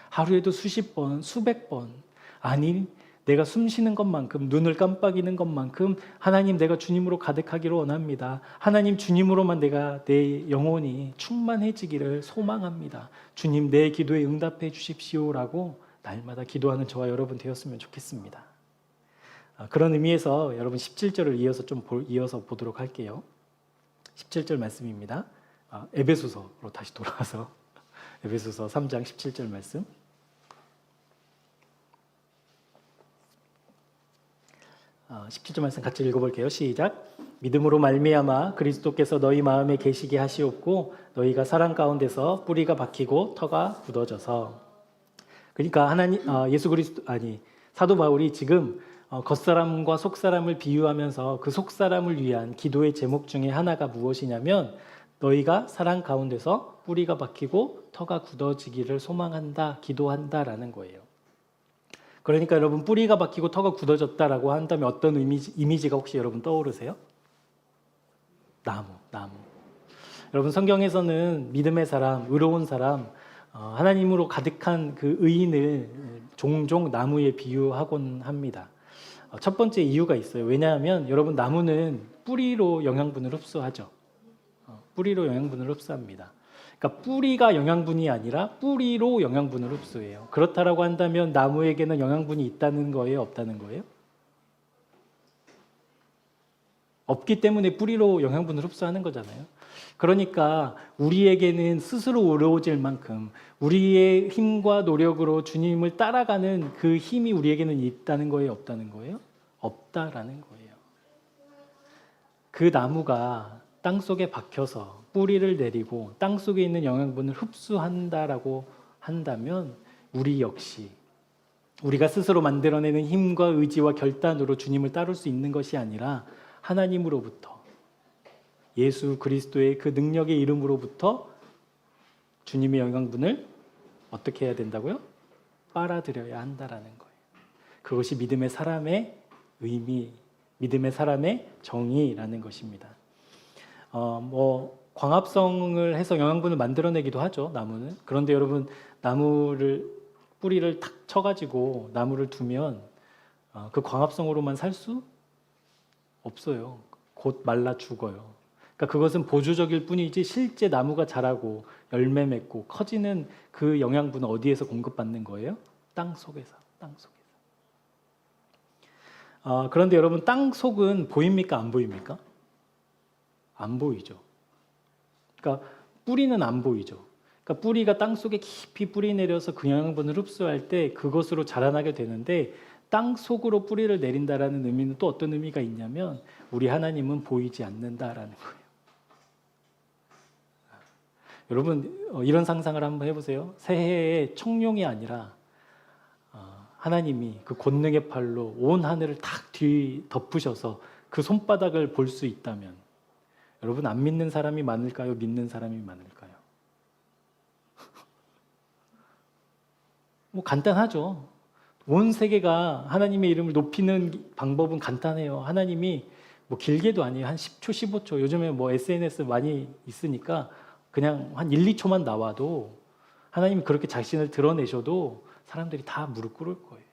하루에도 수십 번, 수백 번, 아니 내가 숨 쉬는 것만큼, 눈을 깜빡이는 것만큼 하나님, 내가 주님으로 가득하기를 원합니다. 하나님, 주님으로만 내 영혼이 충만해지기를 소망합니다. 주님, 내 기도에 응답해 주십시오라고 날마다 기도하는 저와 여러분 되었으면 좋겠습니다. 그런 의미에서 여러분 17절을 이어서 보도록 할게요. 17절 말씀입니다. 에베소서로 다시 돌아와서 에베소서 3장 17절 말씀. 17절 말씀 같이 읽어볼게요. 시작. 믿음으로 말미암아 그리스도께서 너희 마음에 계시게 하시옵고 너희가 사랑 가운데서 뿌리가 박히고 터가 굳어져서. 그러니까 사도 바울이 지금 겉사람과 속사람을 비유하면서 그 속사람을 위한 기도의 제목 중에 하나가 무엇이냐면 너희가 사랑 가운데서 뿌리가 박히고 터가 굳어지기를 소망한다, 기도한다라는 거예요. 그러니까 여러분 뿌리가 박히고 터가 굳어졌다라고 한다면 어떤 이미지가 혹시 여러분 떠오르세요? 나무. 여러분 성경에서는 믿음의 사람, 의로운 사람, 하나님으로 가득한 그 의인을 종종 나무에 비유하곤 합니다. 첫 번째 이유가 있어요. 왜냐하면 여러분 나무는 뿌리로 영양분을 흡수하죠. 뿌리로 영양분을 흡수합니다. 그러니까 뿌리가 영양분이 아니라 뿌리로 영양분을 흡수해요. 그렇다라고 한다면 나무에게는 영양분이 있다는 거예요? 없다는 거예요? 없기 때문에 뿌리로 영양분을 흡수하는 거잖아요. 그러니까 우리에게는 스스로 어려워질 만큼 우리의 힘과 노력으로 주님을 따라가는 그 힘이 우리에게는 있다는 거예요? 없다는 거예요? 없다라는 거예요. 그 나무가 땅속에 박혀서 뿌리를 내리고 땅속에 있는 영양분을 흡수한다라고 한다면 우리 역시 우리가 스스로 만들어내는 힘과 의지와 결단으로 주님을 따를 수 있는 것이 아니라 하나님으로부터 예수 그리스도의 그 능력의 이름으로부터 주님의 영양분을 어떻게 해야 된다고요? 빨아들여야 한다라는 거예요. 그것이 믿음의 사람의 의미, 믿음의 사람의 정의라는 것입니다. 광합성을 해서 영양분을 만들어내기도 하죠. 나무는. 그런데 여러분 나무를 뿌리를 탁 쳐가지고 나무를 두면 그 광합성으로만 살 수 없어요. 곧 말라 죽어요. 그러니까 그것은 보조적일 뿐이지 실제 나무가 자라고 열매 맺고 커지는 그 영양분은 어디에서 공급받는 거예요? 땅 속에서. 그런데 여러분 땅 속은 보입니까? 안 보입니까? 안 보이죠. 그러니까 뿌리는 안 보이죠. 그러니까 뿌리가 땅 속에 깊이 뿌리 내려서 그 영양분을 흡수할 때 그것으로 자라나게 되는데 땅 속으로 뿌리를 내린다라는 의미는 또 어떤 의미가 있냐면 우리 하나님은 보이지 않는다라는 거예요. 여러분 이런 상상을 한번 해보세요. 새해에 청룡이 아니라 하나님이 그 권능의 팔로 온 하늘을 탁 뒤덮으셔서 그 손바닥을 볼 수 있다면 여러분 안 믿는 사람이 많을까요? 믿는 사람이 많을까요? 뭐 간단하죠. 온 세계가 하나님의 이름을 높이는 방법은 간단해요. 하나님이 뭐 길게도 아니에요. 한 10초, 15초. 요즘에 뭐 SNS 많이 있으니까 그냥 한 1, 2초만 나와도 하나님이 그렇게 자신을 드러내셔도 사람들이 다 무릎 꿇을 거예요.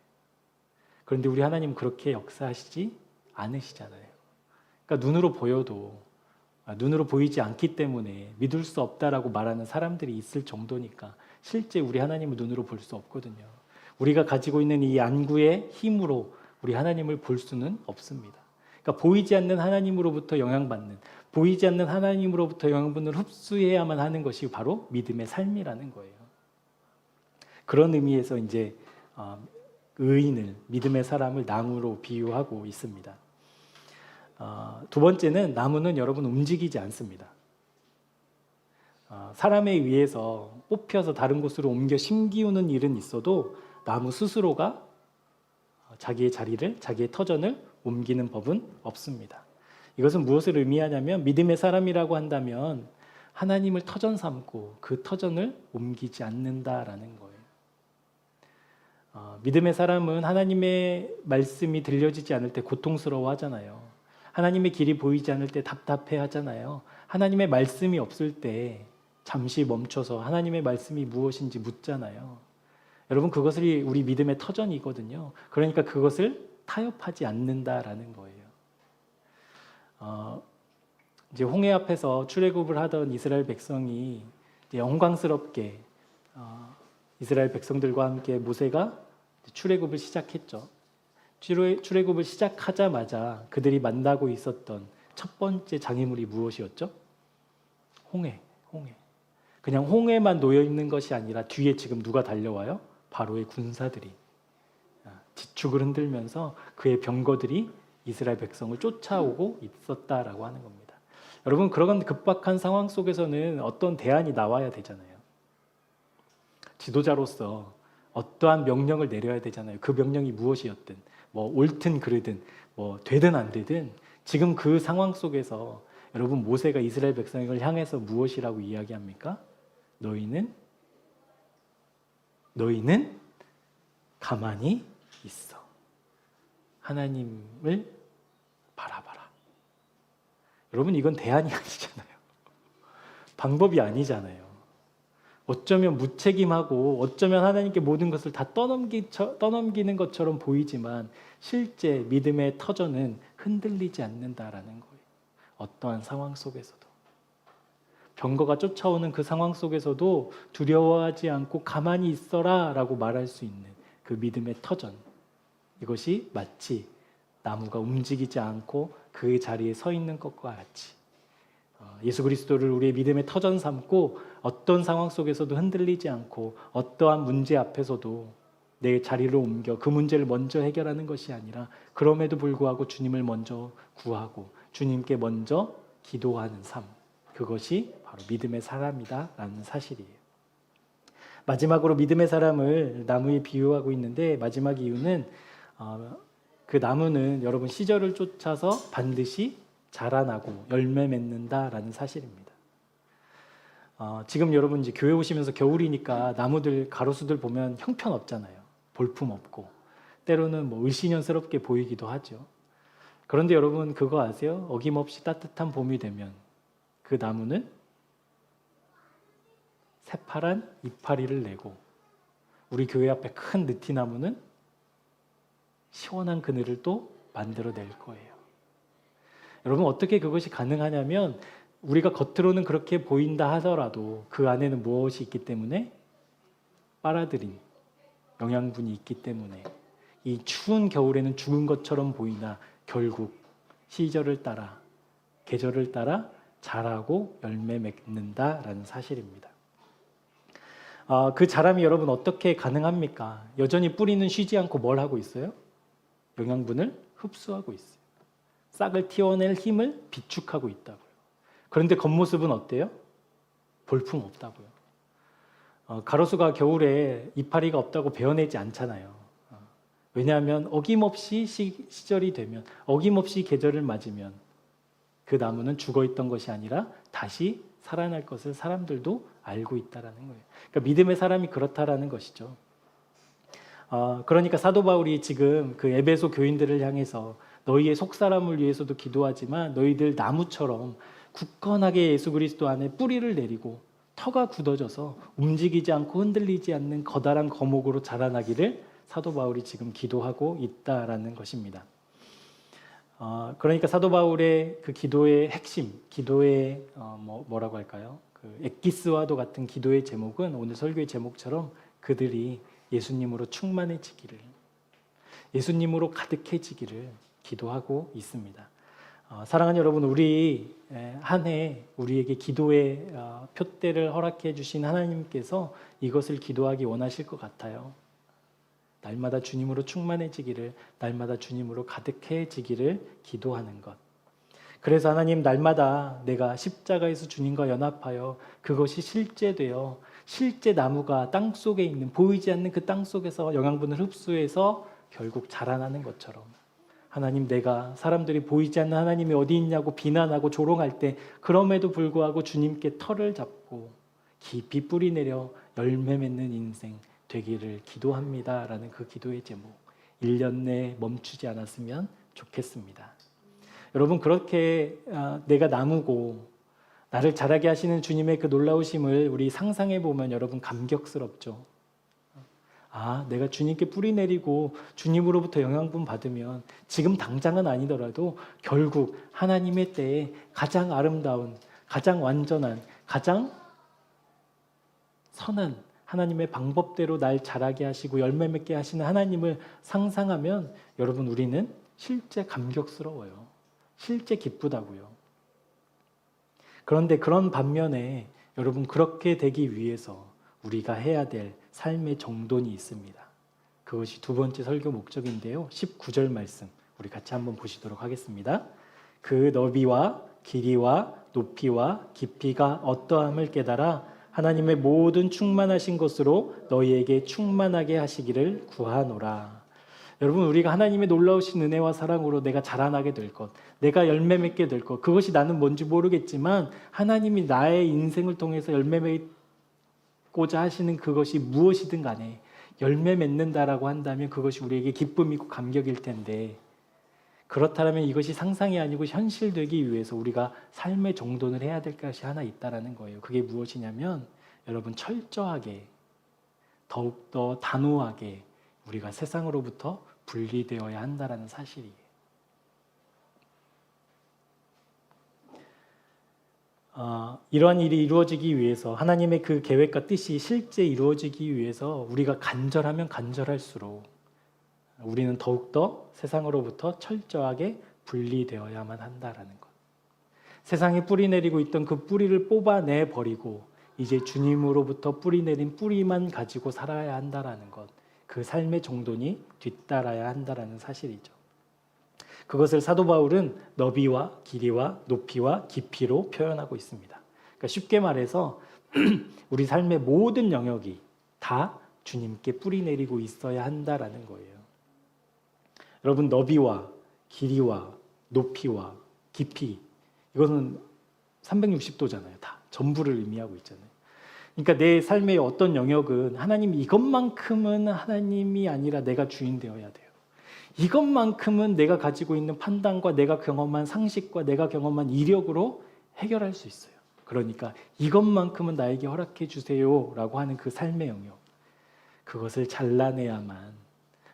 그런데 우리 하나님은 그렇게 역사하시지 않으시잖아요. 그러니까 눈으로 보여도 눈으로 보이지 않기 때문에 믿을 수 없다라고 말하는 사람들이 있을 정도니까 실제 우리 하나님을 눈으로 볼 수 없거든요. 우리가 가지고 있는 이 안구의 힘으로 우리 하나님을 볼 수는 없습니다. 그러니까 보이지 않는 하나님으로부터 영향받는, 보이지 않는 하나님으로부터 영양분을 흡수해야만 하는 것이 바로 믿음의 삶이라는 거예요. 그런 의미에서 이제 의인을, 믿음의 사람을 나무로 비유하고 있습니다. 두 번째는 나무는 여러분 움직이지 않습니다. 사람에 의해서 뽑혀서 다른 곳으로 옮겨 심기우는 일은 있어도 나무 스스로가 자기의 자리를, 자기의 터전을 옮기는 법은 없습니다. 이것은 무엇을 의미하냐면 믿음의 사람이라고 한다면 하나님을 터전 삼고 그 터전을 옮기지 않는다라는 거예요. 믿음의 사람은 하나님의 말씀이 들려지지 않을 때 고통스러워 하잖아요. 하나님의 길이 보이지 않을 때 답답해 하잖아요. 하나님의 말씀이 없을 때 잠시 멈춰서 하나님의 말씀이 무엇인지 묻잖아요. 여러분 그것이 우리 믿음의 터전이거든요. 그러니까 그것을 타협하지 않는다라는 거예요. 이제 홍해 앞에서 출애굽을 하던 이스라엘 백성이 이제 영광스럽게 이스라엘 백성들과 함께 모세가 출애굽을 시작했죠. 출애굽을 시작하자마자 그들이 만나고 있었던 첫 번째 장애물이 무엇이었죠? 홍해. 그냥 홍해만 놓여 있는 것이 아니라 뒤에 지금 누가 달려와요? 바로의 군사들이 지축을 흔들면서 그의 병거들이 이스라엘 백성을 쫓아오고 있었다라고 하는 겁니다. 여러분 그런 급박한 상황 속에서는 어떤 대안이 나와야 되잖아요. 지도자로서 어떠한 명령을 내려야 되잖아요. 그 명령이 무엇이었든 뭐 옳든 그르든 뭐 되든 안 되든 지금 그 상황 속에서 여러분 모세가 이스라엘 백성을 향해서 무엇이라고 이야기합니까? 너희는 가만히 있어. 하나님을 바라봐라. 여러분, 이건 대안이 아니잖아요. 방법이 아니잖아요. 어쩌면 무책임하고 어쩌면 하나님께 모든 것을 다 떠넘기는 것처럼 보이지만 실제 믿음의 터전은 흔들리지 않는다라는 거예요. 어떠한 상황 속에서도. 병거가 쫓아오는 그 상황 속에서도 두려워하지 않고 가만히 있어라 라고 말할 수 있는 그 믿음의 터전. 이것이 마치 나무가 움직이지 않고 그 자리에 서 있는 것과 같이 예수 그리스도를 우리의 믿음의 터전 삼고 어떤 상황 속에서도 흔들리지 않고 어떠한 문제 앞에서도 내 자리를 옮겨 그 문제를 먼저 해결하는 것이 아니라 그럼에도 불구하고 주님을 먼저 구하고 주님께 먼저 기도하는 삶. 그것이 바로 믿음의 사람이다라는 사실이에요. 마지막으로 믿음의 사람을 나무에 비유하고 있는데 마지막 이유는 그 나무는 여러분 시절을 쫓아서 반드시 자라나고 열매 맺는다라는 사실입니다. 지금 여러분 이제 교회 오시면서 겨울이니까 나무들 가로수들 보면 형편없잖아요. 볼품 없고 때로는 뭐 을씨년스럽게 보이기도 하죠. 그런데 여러분 그거 아세요? 어김없이 따뜻한 봄이 되면 그 나무는 새파란 이파리를 내고 우리 교회 앞에 큰 느티나무는 시원한 그늘을 또 만들어낼 거예요. 여러분 어떻게 그것이 가능하냐면 우리가 겉으로는 그렇게 보인다 하더라도 그 안에는 무엇이 있기 때문에 빨아들인 영양분이 있기 때문에 이 추운 겨울에는 죽은 것처럼 보이나 결국 시절을 따라 계절을 따라 자라고 열매 맺는다라는 사실입니다. 그 자람이 여러분 어떻게 가능합니까? 여전히 뿌리는 쉬지 않고 뭘 하고 있어요? 영양분을 흡수하고 있어요. 싹을 틔워낼 힘을 비축하고 있다고요. 그런데 겉모습은 어때요? 볼품 없다고요. 가로수가 겨울에 이파리가 없다고 베어내지 않잖아요. 왜냐하면 어김없이 시절이 되면 어김없이 계절을 맞으면 그 나무는 죽어있던 것이 아니라 다시 살아날 것을 사람들도 알고 있다라는 거예요. 그러니까 믿음의 사람이 그렇다라는 것이죠. 그러니까 사도 바울이 지금 그 에베소 교인들을 향해서 너희의 속사람을 위해서도 기도하지만 너희들 나무처럼 굳건하게 예수 그리스도 안에 뿌리를 내리고 터가 굳어져서 움직이지 않고 흔들리지 않는 커다란 거목으로 자라나기를 사도 바울이 지금 기도하고 있다라는 것입니다. 그러니까 사도 바울의 그 기도의 핵심, 기도의 뭐라고 할까요? 그 엑기스와도 같은 기도의 제목은 오늘 설교의 제목처럼 그들이 예수님으로 충만해지기를, 예수님으로 가득해지기를 기도하고 있습니다. 사랑하는 여러분, 우리 한 해 우리에게 기도의 표대를 허락해 주신 하나님께서 이것을 기도하기 원하실 것 같아요. 날마다 주님으로 충만해지기를, 날마다 주님으로 가득해지기를 기도하는 것. 그래서 하나님 날마다 내가 십자가에서 주님과 연합하여 그것이 실제되어 실제 나무가 땅 속에 있는 보이지 않는 그 땅 속에서 영양분을 흡수해서 결국 자라나는 것처럼 하나님 내가 사람들이 보이지 않는 하나님이 어디 있냐고 비난하고 조롱할 때 그럼에도 불구하고 주님께 털을 잡고 깊이 뿌리 내려 열매 맺는 인생 되기를 기도합니다 라는 그 기도의 제목 1년 내에 멈추지 않았으면 좋겠습니다. 여러분 그렇게 내가 나무고 나를 자라게 하시는 주님의 그 놀라우심을 우리 상상해 보면 여러분 감격스럽죠. 내가 주님께 뿌리 내리고 주님으로부터 영양분 받으면 지금 당장은 아니더라도 결국 하나님의 때에 가장 아름다운, 가장 완전한, 가장 선한 하나님의 방법대로 날 자라게 하시고 열매 맺게 하시는 하나님을 상상하면 여러분 우리는 실제 감격스러워요. 실제 기쁘다고요. 그런데 그런 반면에 여러분 그렇게 되기 위해서 우리가 해야 될 삶의 정돈이 있습니다. 그것이 두 번째 설교 목적인데요. 19절 말씀 우리 같이 한번 보시도록 하겠습니다. 그 너비와 길이와 높이와 깊이가 어떠함을 깨달아 하나님의 모든 충만하신 것으로 너희에게 충만하게 하시기를 구하노라. 여러분 우리가 하나님의 놀라우신 은혜와 사랑으로 내가 자라나게 될 것, 내가 열매 맺게 될 것, 그것이 나는 뭔지 모르겠지만 하나님이 나의 인생을 통해서 열매 맺고자 하시는 그것이 무엇이든 간에 열매 맺는다라고 한다면 그것이 우리에게 기쁨이고 감격일 텐데, 그렇다면 이것이 상상이 아니고 현실되기 위해서 우리가 삶의 정돈을 해야 될 것이 하나 있다라는 거예요. 그게 무엇이냐면 여러분, 철저하게, 더욱더 단호하게 우리가 세상으로부터 분리되어야 한다라는 사실이에요. 이러한 일이 이루어지기 위해서, 하나님의 그 계획과 뜻이 실제 이루어지기 위해서 우리가 간절하면 간절할수록 우리는 더욱더 세상으로부터 철저하게 분리되어야만 한다라는 것. 세상에 뿌리 내리고 있던 그 뿌리를 뽑아내 버리고 이제 주님으로부터 뿌리 내린 뿌리만 가지고 살아야 한다라는 것. 그 삶의 정돈이 뒤따라야 한다라는 사실이죠. 그것을 사도 바울은 너비와 길이와 높이와 깊이로 표현하고 있습니다. 그러니까 쉽게 말해서 우리 삶의 모든 영역이 다 주님께 뿌리 내리고 있어야 한다라는 거예요. 여러분, 너비와 길이와 높이와 깊이, 이거는 360도잖아요. 다 전부를 의미하고 있잖아요. 그러니까 내 삶의 어떤 영역은 하나님, 이것만큼은 하나님이 아니라 내가 주인 되어야 돼요. 이것만큼은 내가 가지고 있는 판단과 내가 경험한 상식과 내가 경험한 이력으로 해결할 수 있어요. 그러니까 이것만큼은 나에게 허락해 주세요라고 하는 그 삶의 영역, 그것을 잘라내야만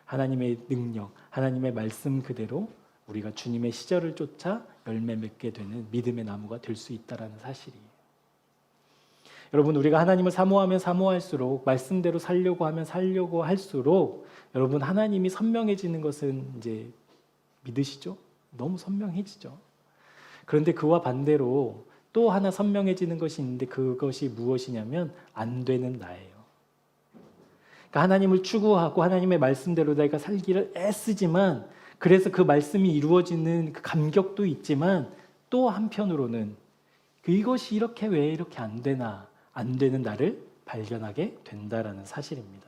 하나님의 능력, 하나님의 말씀 그대로 우리가 주님의 시절을 쫓아 열매 맺게 되는 믿음의 나무가 될 수 있다는 사실이에요. 여러분, 우리가 하나님을 사모하면 사모할수록, 말씀대로 살려고 하면 살려고 할수록 여러분, 하나님이 선명해지는 것은 이제 믿으시죠? 너무 선명해지죠. 그런데 그와 반대로 또 하나 선명해지는 것이 있는데, 그것이 무엇이냐면 안 되는 나예요. 그러니까 하나님을 추구하고 하나님의 말씀대로 내가 살기를 애쓰지만, 그래서 그 말씀이 이루어지는 그 감격도 있지만, 또 한편으로는 이것이 이렇게 왜 이렇게 안 되나, 안 되는 나를 발견하게 된다라는 사실입니다.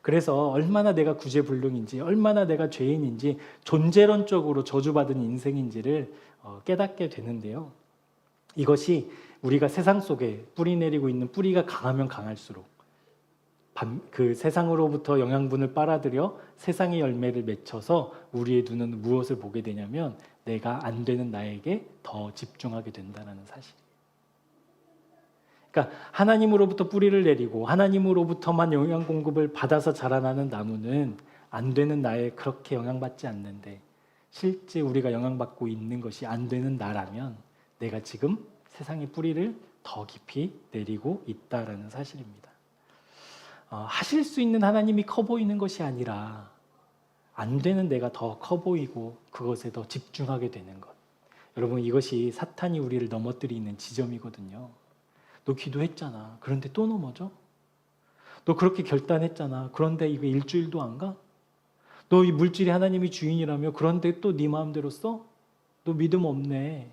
그래서 얼마나 내가 구제불능인지, 얼마나 내가 죄인인지, 존재론적으로 저주받은 인생인지를 깨닫게 되는데요. 이것이 우리가 세상 속에 뿌리 내리고 있는 뿌리가 강하면 강할수록 그 세상으로부터 영양분을 빨아들여 세상의 열매를 맺혀서 우리의 눈은 무엇을 보게 되냐면 내가 안 되는 나에게 더 집중하게 된다는 사실. 그러니까 하나님으로부터 뿌리를 내리고 하나님으로부터만 영양 공급을 받아서 자라나는 나무는 안 되는 나에 그렇게 영향받지 않는데, 실제 우리가 영향받고 있는 것이 안 되는 나라면 내가 지금 세상의 뿌리를 더 깊이 내리고 있다라는 사실입니다. 하실 수 있는 하나님이 커 보이는 것이 아니라 안 되는 내가 더 커 보이고 그것에 더 집중하게 되는 것. 여러분, 이것이 사탄이 우리를 넘어뜨리는 지점이거든요. 너 기도했잖아. 그런데 또 넘어져? 너 그렇게 결단했잖아. 그런데 이거 일주일도 안 가? 너 이 물질이 하나님이 주인이라며 그런데 또 네 마음대로 써? 너 믿음 없네.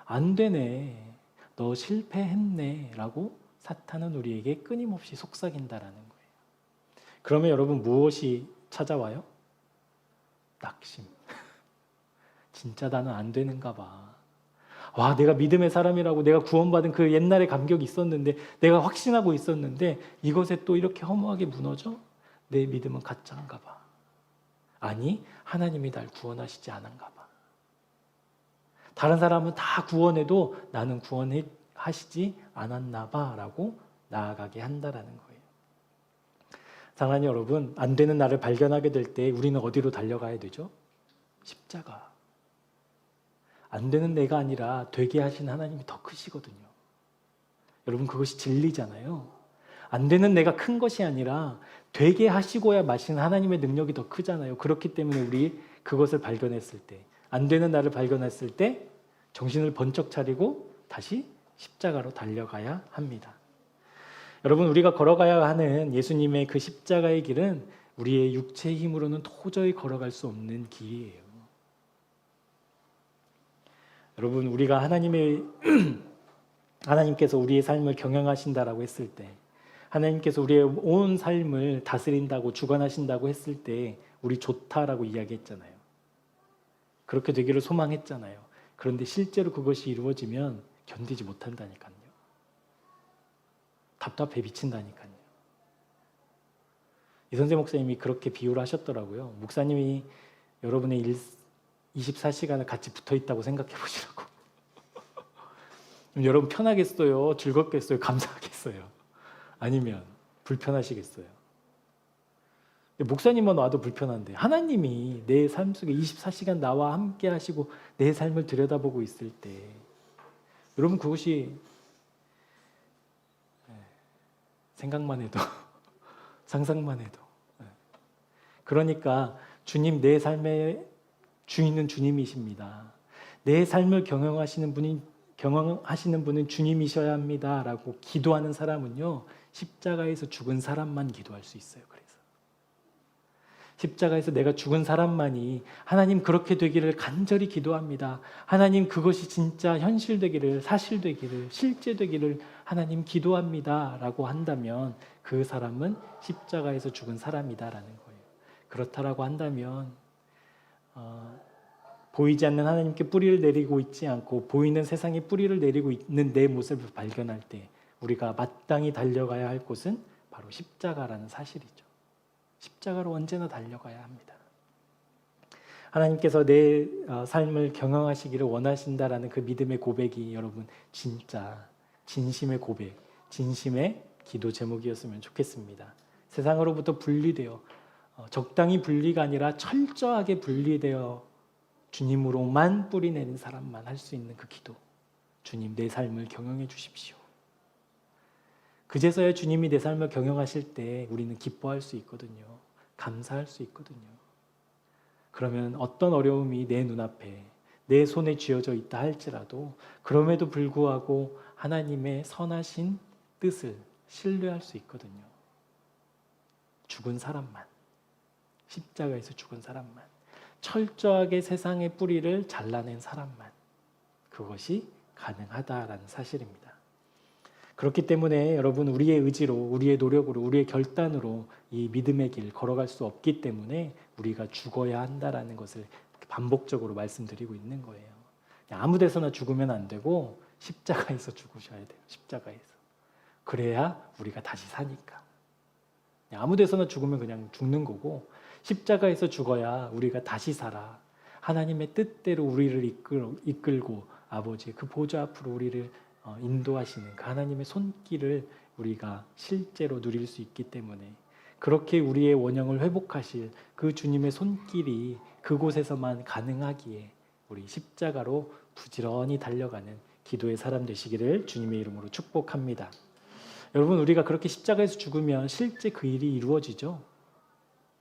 안 되네. 너 실패했네. 라고 사탄은 우리에게 끊임없이 속삭인다라는 거예요. 그러면 여러분, 무엇이 찾아와요? 낙심. 진짜 나는 안 되는가 봐. 와, 내가 믿음의 사람이라고, 내가 구원받은 그 옛날의 감격이 있었는데, 내가 확신하고 있었는데 이것에 또 이렇게 허무하게 무너져? 내 믿음은 가짜인가 봐. 아니, 하나님이 날 구원하시지 않은가 봐. 다른 사람은 다 구원해도 나는 구원하시지 않았나 봐 라고 나아가게 한다라는 거예요. 사랑하는 여러분, 안 되는 나를 발견하게 될 때 우리는 어디로 달려가야 되죠? 십자가. 안 되는 내가 아니라 되게 하신 하나님이 더 크시거든요. 여러분, 그것이 진리잖아요. 안 되는 내가 큰 것이 아니라 되게 하시고야 마신 하나님의 능력이 더 크잖아요. 그렇기 때문에 우리 그것을 발견했을 때, 안 되는 나를 발견했을 때 정신을 번쩍 차리고 다시 십자가로 달려가야 합니다. 여러분, 우리가 걸어가야 하는 예수님의 그 십자가의 길은 우리의 육체의 힘으로는 도저히 걸어갈 수 없는 길이에요. 여러분, 우리가 하나님께서 우리의 삶을 경영하신다라고 했을 때, 하나님께서 우리의 온 삶을 다스린다고, 주관하신다고 했을 때 우리 좋다라고 이야기했잖아요. 그렇게 되기를 소망했잖아요. 그런데 실제로 그것이 이루어지면 견디지 못한다니까요. 답답해 미친다니까요. 이선재 목사님이 그렇게 비유를 하셨더라고요. 목사님이 여러분의 24시간을 같이 붙어 있다고 생각해 보시라고. 여러분 편하겠어요? 즐겁겠어요? 감사하겠어요? 아니면 불편하시겠어요? 목사님만 와도 불편한데 하나님이 내 삶 속에 24시간 나와 함께 하시고 내 삶을 들여다보고 있을 때 여러분 그것이 생각만 해도 상상만 해도 그러니까 주님 내 삶의 주인은 주님이십니다. 내 삶을 경영하시는 분은 주님이셔야 합니다라고 기도하는 사람은요 십자가에서 죽은 사람만 기도할 수 있어요. 그래서 십자가에서 내가 죽은 사람만이 하나님 그렇게 되기를 간절히 기도합니다. 하나님 그것이 진짜 현실되기를 사실되기를 실제되기를 하나님 기도합니다 라고 한다면 그 사람은 십자가에서 죽은 사람이다라는 거예요. 그렇다라고 한다면 보이지 않는 하나님께 뿌리를 내리고 있지 않고 보이는 세상에 뿌리를 내리고 있는 내 모습을 발견할 때 우리가 마땅히 달려가야 할 곳은 바로 십자가라는 사실이죠. 십자가로 언제나 달려가야 합니다. 하나님께서 내 삶을 경영하시기를 원하신다라는 그 믿음의 고백이 여러분 진짜 진심의 고백, 진심의 기도 제목이었으면 좋겠습니다. 세상으로부터 분리되어 적당히 분리가 아니라 철저하게 분리되어 주님으로만 뿌리 내린 사람만 할 수 있는 그 기도. 주님 내 삶을 경영해 주십시오. 그제서야 주님이 내 삶을 경영하실 때 우리는 기뻐할 수 있거든요. 감사할 수 있거든요. 그러면 어떤 어려움이 내 눈앞에 내 손에 쥐어져 있다 할지라도 그럼에도 불구하고 하나님의 선하신 뜻을 신뢰할 수 있거든요. 죽은 사람만, 십자가에서 죽은 사람만, 철저하게 세상의 뿌리를 잘라낸 사람만 그것이 가능하다라는 사실입니다. 그렇기 때문에 여러분 우리의 의지로, 우리의 노력으로, 우리의 결단으로 이 믿음의 길 걸어갈 수 없기 때문에 우리가 죽어야 한다라는 것을 반복적으로 말씀드리고 있는 거예요. 아무 데서나 죽으면 안 되고 십자가에서 죽으셔야 돼요. 십자가에서. 그래야 우리가 다시 사니까. 아무 데서나 죽으면 그냥 죽는 거고 십자가에서 죽어야 우리가 다시 살아. 하나님의 뜻대로 우리를 이끌고 아버지의 그 보좌 앞으로 우리를 인도하시는 그 하나님의 손길을 우리가 실제로 누릴 수 있기 때문에 그렇게 우리의 원형을 회복하실 그 주님의 손길이 그곳에서만 가능하기에 우리 십자가로 부지런히 달려가는 기도의 사람 되시기를 주님의 이름으로 축복합니다. 여러분 우리가 그렇게 십자가에서 죽으면 실제 그 일이 이루어지죠.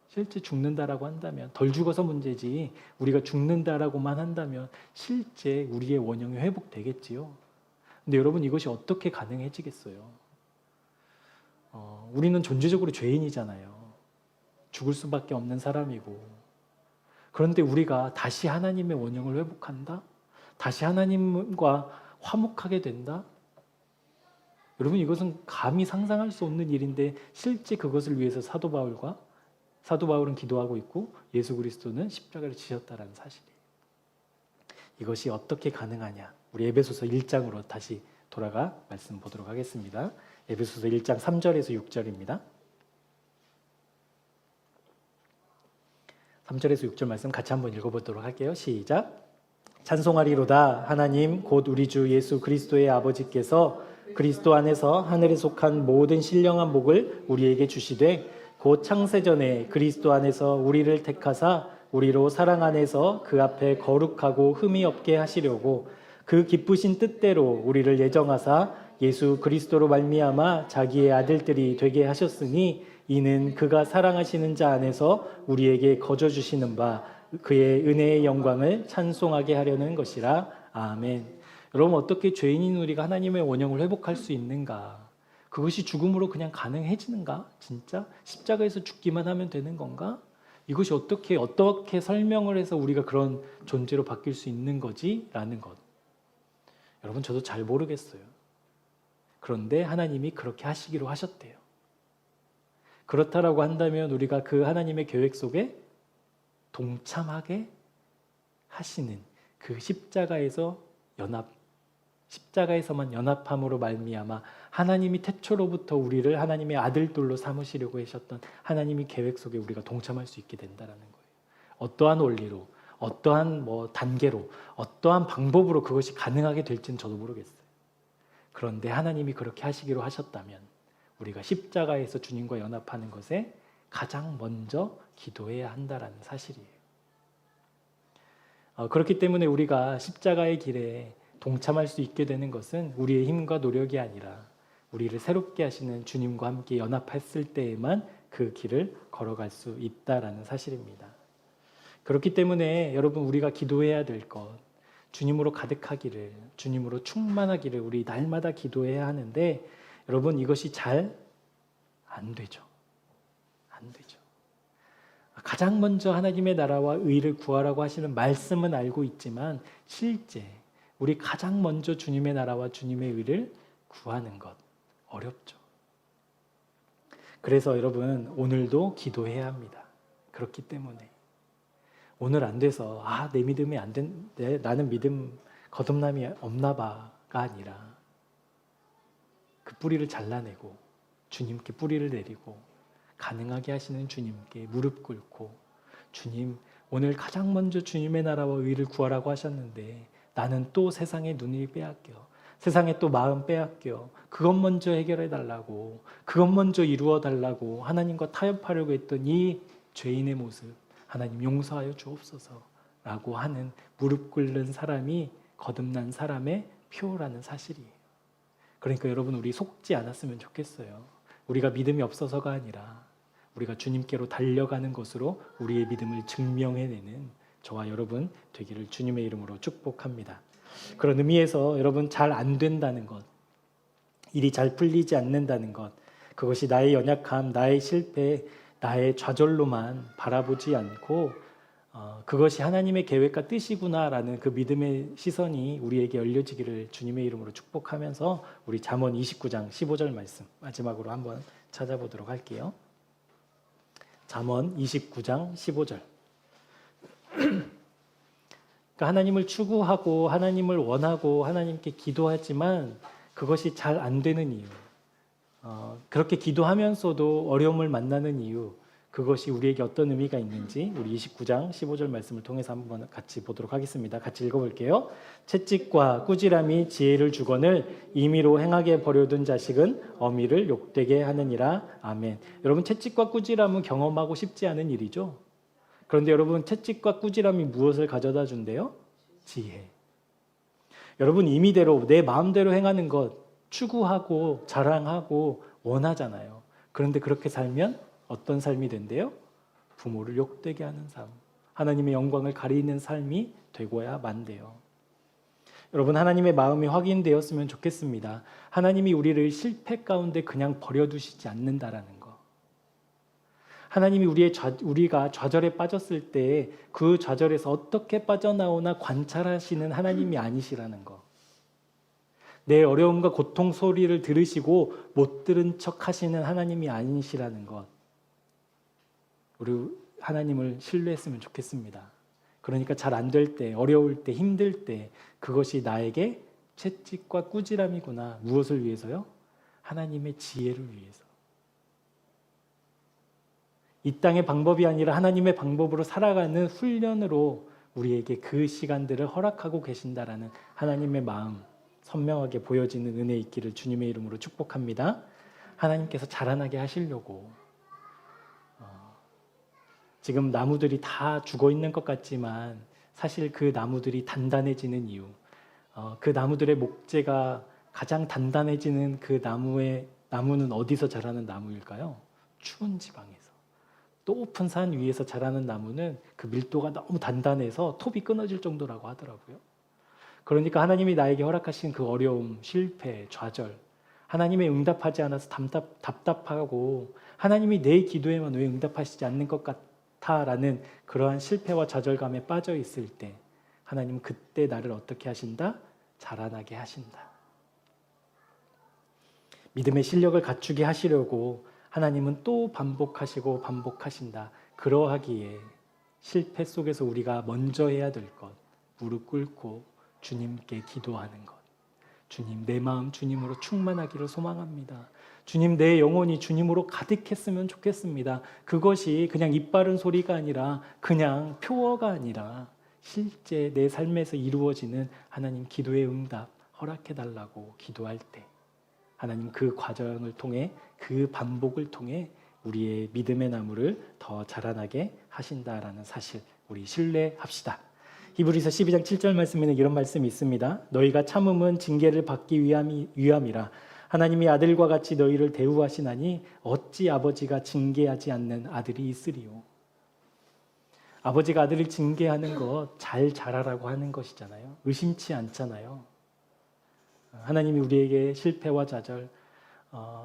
실제 죽는다라고 한다면 덜 죽어서 문제지 우리가 죽는다라고만 한다면 실제 우리의 원형이 회복되겠지요. 근데 여러분 이것이 어떻게 가능해지겠어요? 우리는 존재적으로 죄인이잖아요. 죽을 수밖에 없는 사람이고 그런데 우리가 다시 하나님의 원형을 회복한다? 다시 하나님과 화목하게 된다? 여러분 이것은 감히 상상할 수 없는 일인데 실제 그것을 위해서 사도 바울은 기도하고 있고 예수 그리스도는 십자가를 지셨다라는 사실이에요. 이것이 어떻게 가능하냐? 우리 에베소서 1장으로 다시 돌아가 말씀 보도록 하겠습니다. 에베소서 1장 3절에서 6절입니다. 3절에서 6절 말씀 같이 한번 읽어보도록 할게요. 시작. 찬송하리로다 하나님 곧 우리 주 예수 그리스도의 아버지께서 그리스도 안에서 하늘에 속한 모든 신령한 복을 우리에게 주시되 곧 창세전에 그리스도 안에서 우리를 택하사 우리로 사랑 안에서 그 앞에 거룩하고 흠이 없게 하시려고 그 기쁘신 뜻대로 우리를 예정하사 예수 그리스도로 말미암아 자기의 아들들이 되게 하셨으니 이는 그가 사랑하시는 자 안에서 우리에게 거저 주시는 바 그의 은혜의 영광을 찬송하게 하려는 것이라. 아멘. 여러분 어떻게 죄인인 우리가 하나님의 원형을 회복할 수 있는가? 그것이 죽음으로 그냥 가능해지는가? 진짜? 십자가에서 죽기만 하면 되는 건가? 이것이 어떻게 설명을 해서 우리가 그런 존재로 바뀔 수 있는 거지? 라는 것. 여러분 저도 잘 모르겠어요. 그런데 하나님이 그렇게 하시기로 하셨대요. 그렇다라고 한다면 우리가 그 하나님의 계획 속에 동참하게 하시는 그 십자가에서 십자가에서만 연합함으로 말미암아 하나님이 태초로부터 우리를 하나님의 아들들로 삼으시려고 하셨던 하나님의 계획 속에 우리가 동참할 수 있게 된다는 거예요. 어떠한 원리로, 어떠한 단계로, 어떠한 방법으로 그것이 가능하게 될지는 저도 모르겠어요. 그런데 하나님이 그렇게 하시기로 하셨다면 우리가 십자가에서 주님과 연합하는 것에 가장 먼저 기도해야 한다는 사실이에요. 그렇기 때문에 우리가 십자가의 길에 동참할 수 있게 되는 것은 우리의 힘과 노력이 아니라 우리를 새롭게 하시는 주님과 함께 연합했을 때에만 그 길을 걸어갈 수 있다라는 사실입니다. 그렇기 때문에 여러분, 우리가 기도해야 될 것, 주님으로 가득하기를, 주님으로 충만하기를 우리 날마다 기도해야 하는데, 여러분, 이것이 잘 안 되죠. 안 되죠. 가장 먼저 하나님의 나라와 의를 구하라고 하시는 말씀은 알고 있지만 실제 우리 가장 먼저 주님의 나라와 주님의 의를 구하는 것 어렵죠. 그래서 여러분, 오늘도 기도해야 합니다. 그렇기 때문에 오늘 안 돼서 내 믿음이 안 된대, 나는 믿음 거듭남이 없나 봐가 아니라 그 뿌리를 잘라내고 주님께 뿌리를 내리고 가능하게 하시는 주님께 무릎 꿇고, 주님, 오늘 가장 먼저 주님의 나라와 의를 구하라고 하셨는데 나는 또 세상의 눈을 빼앗겨, 세상에 또 마음 빼앗겨, 그것 먼저 해결해 달라고, 그것 먼저 이루어 달라고 하나님과 타협하려고 했던 이 죄인의 모습 하나님 용서하여 주옵소서 라고 하는 무릎 꿇는 사람이 거듭난 사람의 표라는 사실이에요. 그러니까 여러분, 우리 속지 않았으면 좋겠어요. 우리가 믿음이 없어서가 아니라 우리가 주님께로 달려가는 것으로 우리의 믿음을 증명해내는 저와 여러분 되기를 주님의 이름으로 축복합니다. 그런 의미에서 여러분, 잘 안 된다는 것, 일이 잘 풀리지 않는다는 것, 그것이 나의 연약함, 나의 실패, 나의 좌절로만 바라보지 않고 그것이 하나님의 계획과 뜻이구나라는 그 믿음의 시선이 우리에게 열려지기를 주님의 이름으로 축복하면서 우리 잠언 29장 15절 말씀 마지막으로 한번 찾아보도록 할게요. 잠언 29장 15절. 그러니까 하나님을 추구하고 하나님을 원하고 하나님께 기도하지만 그것이 잘 안 되는 이유, 그렇게 기도하면서도 어려움을 만나는 이유, 그것이 우리에게 어떤 의미가 있는지 우리 29장 15절 말씀을 통해서 한번 같이 보도록 하겠습니다. 같이 읽어볼게요. 채찍과 꾸지람이 지혜를 주거늘 임의로 행하게 버려둔 자식은 어미를 욕되게 하느니라. 아멘. 여러분, 채찍과 꾸지람은 경험하고 싶지 않은 일이죠. 그런데 여러분, 채찍과 꾸지람이 무엇을 가져다 준대요? 지혜. 여러분, 임의대로 내 마음대로 행하는 것 추구하고 자랑하고 원하잖아요. 그런데 그렇게 살면 어떤 삶이 된대요? 부모를 욕되게 하는 삶, 하나님의 영광을 가리는 삶이 되고야 만대요. 여러분, 하나님의 마음이 확인되었으면 좋겠습니다. 하나님이 우리를 실패 가운데 그냥 버려두시지 않는다라는 거. 하나님이 우리가 좌절에 빠졌을 때 그 좌절에서 어떻게 빠져나오나 관찰하시는 하나님이 아니시라는 거. 내 어려움과 고통 소리를 들으시고 못 들은 척 하시는 하나님이 아니시라는 것. 우리 하나님을 신뢰했으면 좋겠습니다. 그러니까 잘 안 될 때, 어려울 때, 힘들 때 그것이 나에게 채찍과 꾸지람이구나. 무엇을 위해서요? 하나님의 지혜를 위해서. 이 땅의 방법이 아니라 하나님의 방법으로 살아가는 훈련으로 우리에게 그 시간들을 허락하고 계신다라는 하나님의 마음 선명하게 보여지는 은혜 있기를 주님의 이름으로 축복합니다. 하나님께서 자라나게 하시려고 지금 나무들이 다 죽어 있는 것 같지만 사실 그 나무들이 단단해지는 이유, 그 나무들의 목재가 가장 단단해지는 그 나무는 어디서 자라는 나무일까요? 추운 지방에서. 높은 산 위에서 자라는 나무는 그 밀도가 너무 단단해서 톱이 끊어질 정도라고 하더라고요. 그러니까 하나님이 나에게 허락하신 그 어려움, 실패, 좌절, 하나님의 응답하지 않아서 답답하고 하나님이 내 기도에만 왜 응답하시지 않는 것 같아라는 그러한 실패와 좌절감에 빠져 있을 때 하나님은 그때 나를 어떻게 하신다? 자라나게 하신다. 믿음의 실력을 갖추게 하시려고 하나님은 또 반복하시고 반복하신다. 그러하기에 실패 속에서 우리가 먼저 해야 될 것, 무릎 꿇고 주님께 기도하는 것, 주님, 내 마음 주님으로 충만하기를 소망합니다. 주님, 내 영혼이 주님으로 가득했으면 좋겠습니다. 그것이 그냥 입 바른 소리가 아니라 그냥 표어가 아니라 실제 내 삶에서 이루어지는 하나님 기도의 응답 허락해달라고 기도할 때 하나님 그 과정을 통해 그 반복을 통해 우리의 믿음의 나무를 더 자라나게 하신다라는 사실 우리 신뢰합시다. 히브리서 12장 7절 말씀에는 이런 말씀이 있습니다. 너희가 참음은 징계를 받기 위함이라. 하나님이 아들과 같이 너희를 대우하시나니 어찌 아버지가 징계하지 않는 아들이 있으리요. 아버지가 아들을 징계하는 것 잘 자라라고 하는 것이잖아요. 의심치 않잖아요. 하나님이 우리에게 실패와 좌절,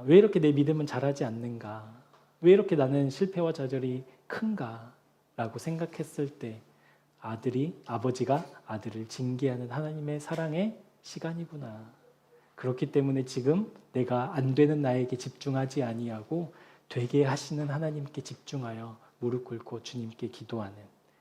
왜 이렇게 내 믿음은 자라지 않는가? 왜 이렇게 나는 실패와 좌절이 큰가? 라고 생각했을 때 아버지가 아들을 징계하는 하나님의 사랑의 시간이구나. 그렇기 때문에 지금 내가 안 되는 나에게 집중하지 아니하고 되게 하시는 하나님께 집중하여 무릎 꿇고 주님께 기도하는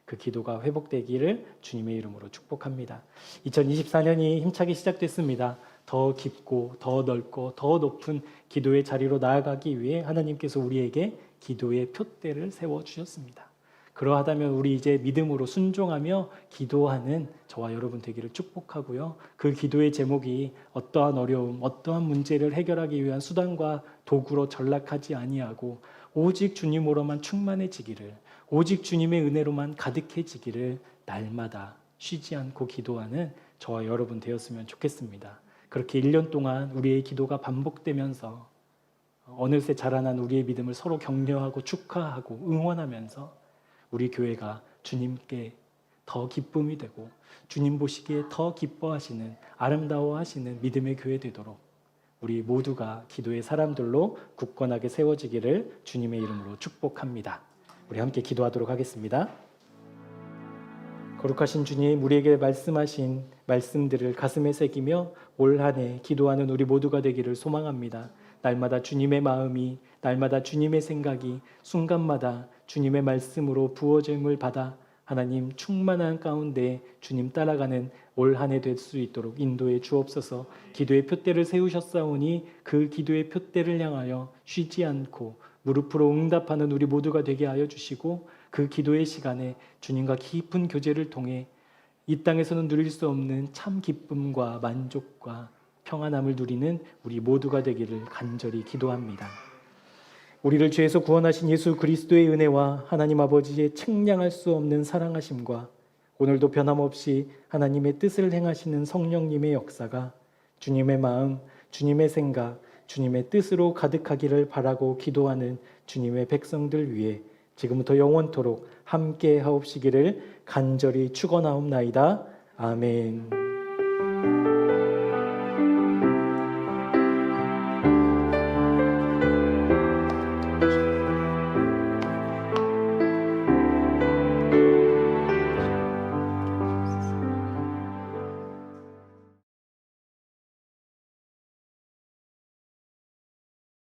그 기도가 회복되기를 주님의 이름으로 축복합니다. 2024년이 힘차게 시작됐습니다. 더 깊고 더 넓고 더 높은 기도의 자리로 나아가기 위해 하나님께서 우리에게 기도의 표대를 세워주셨습니다. 그러하다면 우리 이제 믿음으로 순종하며 기도하는 저와 여러분 되기를 축복하고요. 그 기도의 제목이 어떠한 어려움, 어떠한 문제를 해결하기 위한 수단과 도구로 전락하지 아니하고 오직 주님으로만 충만해지기를, 오직 주님의 은혜로만 가득해지기를 날마다 쉬지 않고 기도하는 저와 여러분 되었으면 좋겠습니다. 그렇게 1년 동안 우리의 기도가 반복되면서 어느새 자라난 우리의 믿음을 서로 격려하고 축하하고 응원하면서 우리 교회가 주님께 더 기쁨이 되고 주님 보시기에 더 기뻐하시는 아름다워하시는 믿음의 교회 되도록 우리 모두가 기도의 사람들로 굳건하게 세워지기를 주님의 이름으로 축복합니다. 우리 함께 기도하도록 하겠습니다. 거룩하신 주님, 우리에게 말씀하신 말씀들을 가슴에 새기며 올 한 해 기도하는 우리 모두가 되기를 소망합니다. 날마다 주님의 마음이, 날마다 주님의 생각이 순간마다 주님의 말씀으로 부어짐을 받아 하나님 충만한 가운데 주님 따라가는 올 한 해 될 수 있도록 인도해 주옵소서. 기도의 표대를 세우셨사오니 그 기도의 표대를 향하여 쉬지 않고 무릎으로 응답하는 우리 모두가 되게 하여 주시고 그 기도의 시간에 주님과 깊은 교제를 통해 이 땅에서는 누릴 수 없는 참 기쁨과 만족과 평안함을 누리는 우리 모두가 되기를 간절히 기도합니다. 우리를 죄에서 구원하신 예수 그리스도의 은혜와 하나님 아버지의 측량할 수 없는 사랑하심과 오늘도 변함없이 하나님의 뜻을 행하시는 성령님의 역사가 주님의 마음, 주님의 생각, 주님의 뜻으로 가득하기를 바라고 기도하는 주님의 백성들 위해 지금부터 영원토록 함께 하옵시기를 간절히 축원하옵나이다. 아멘.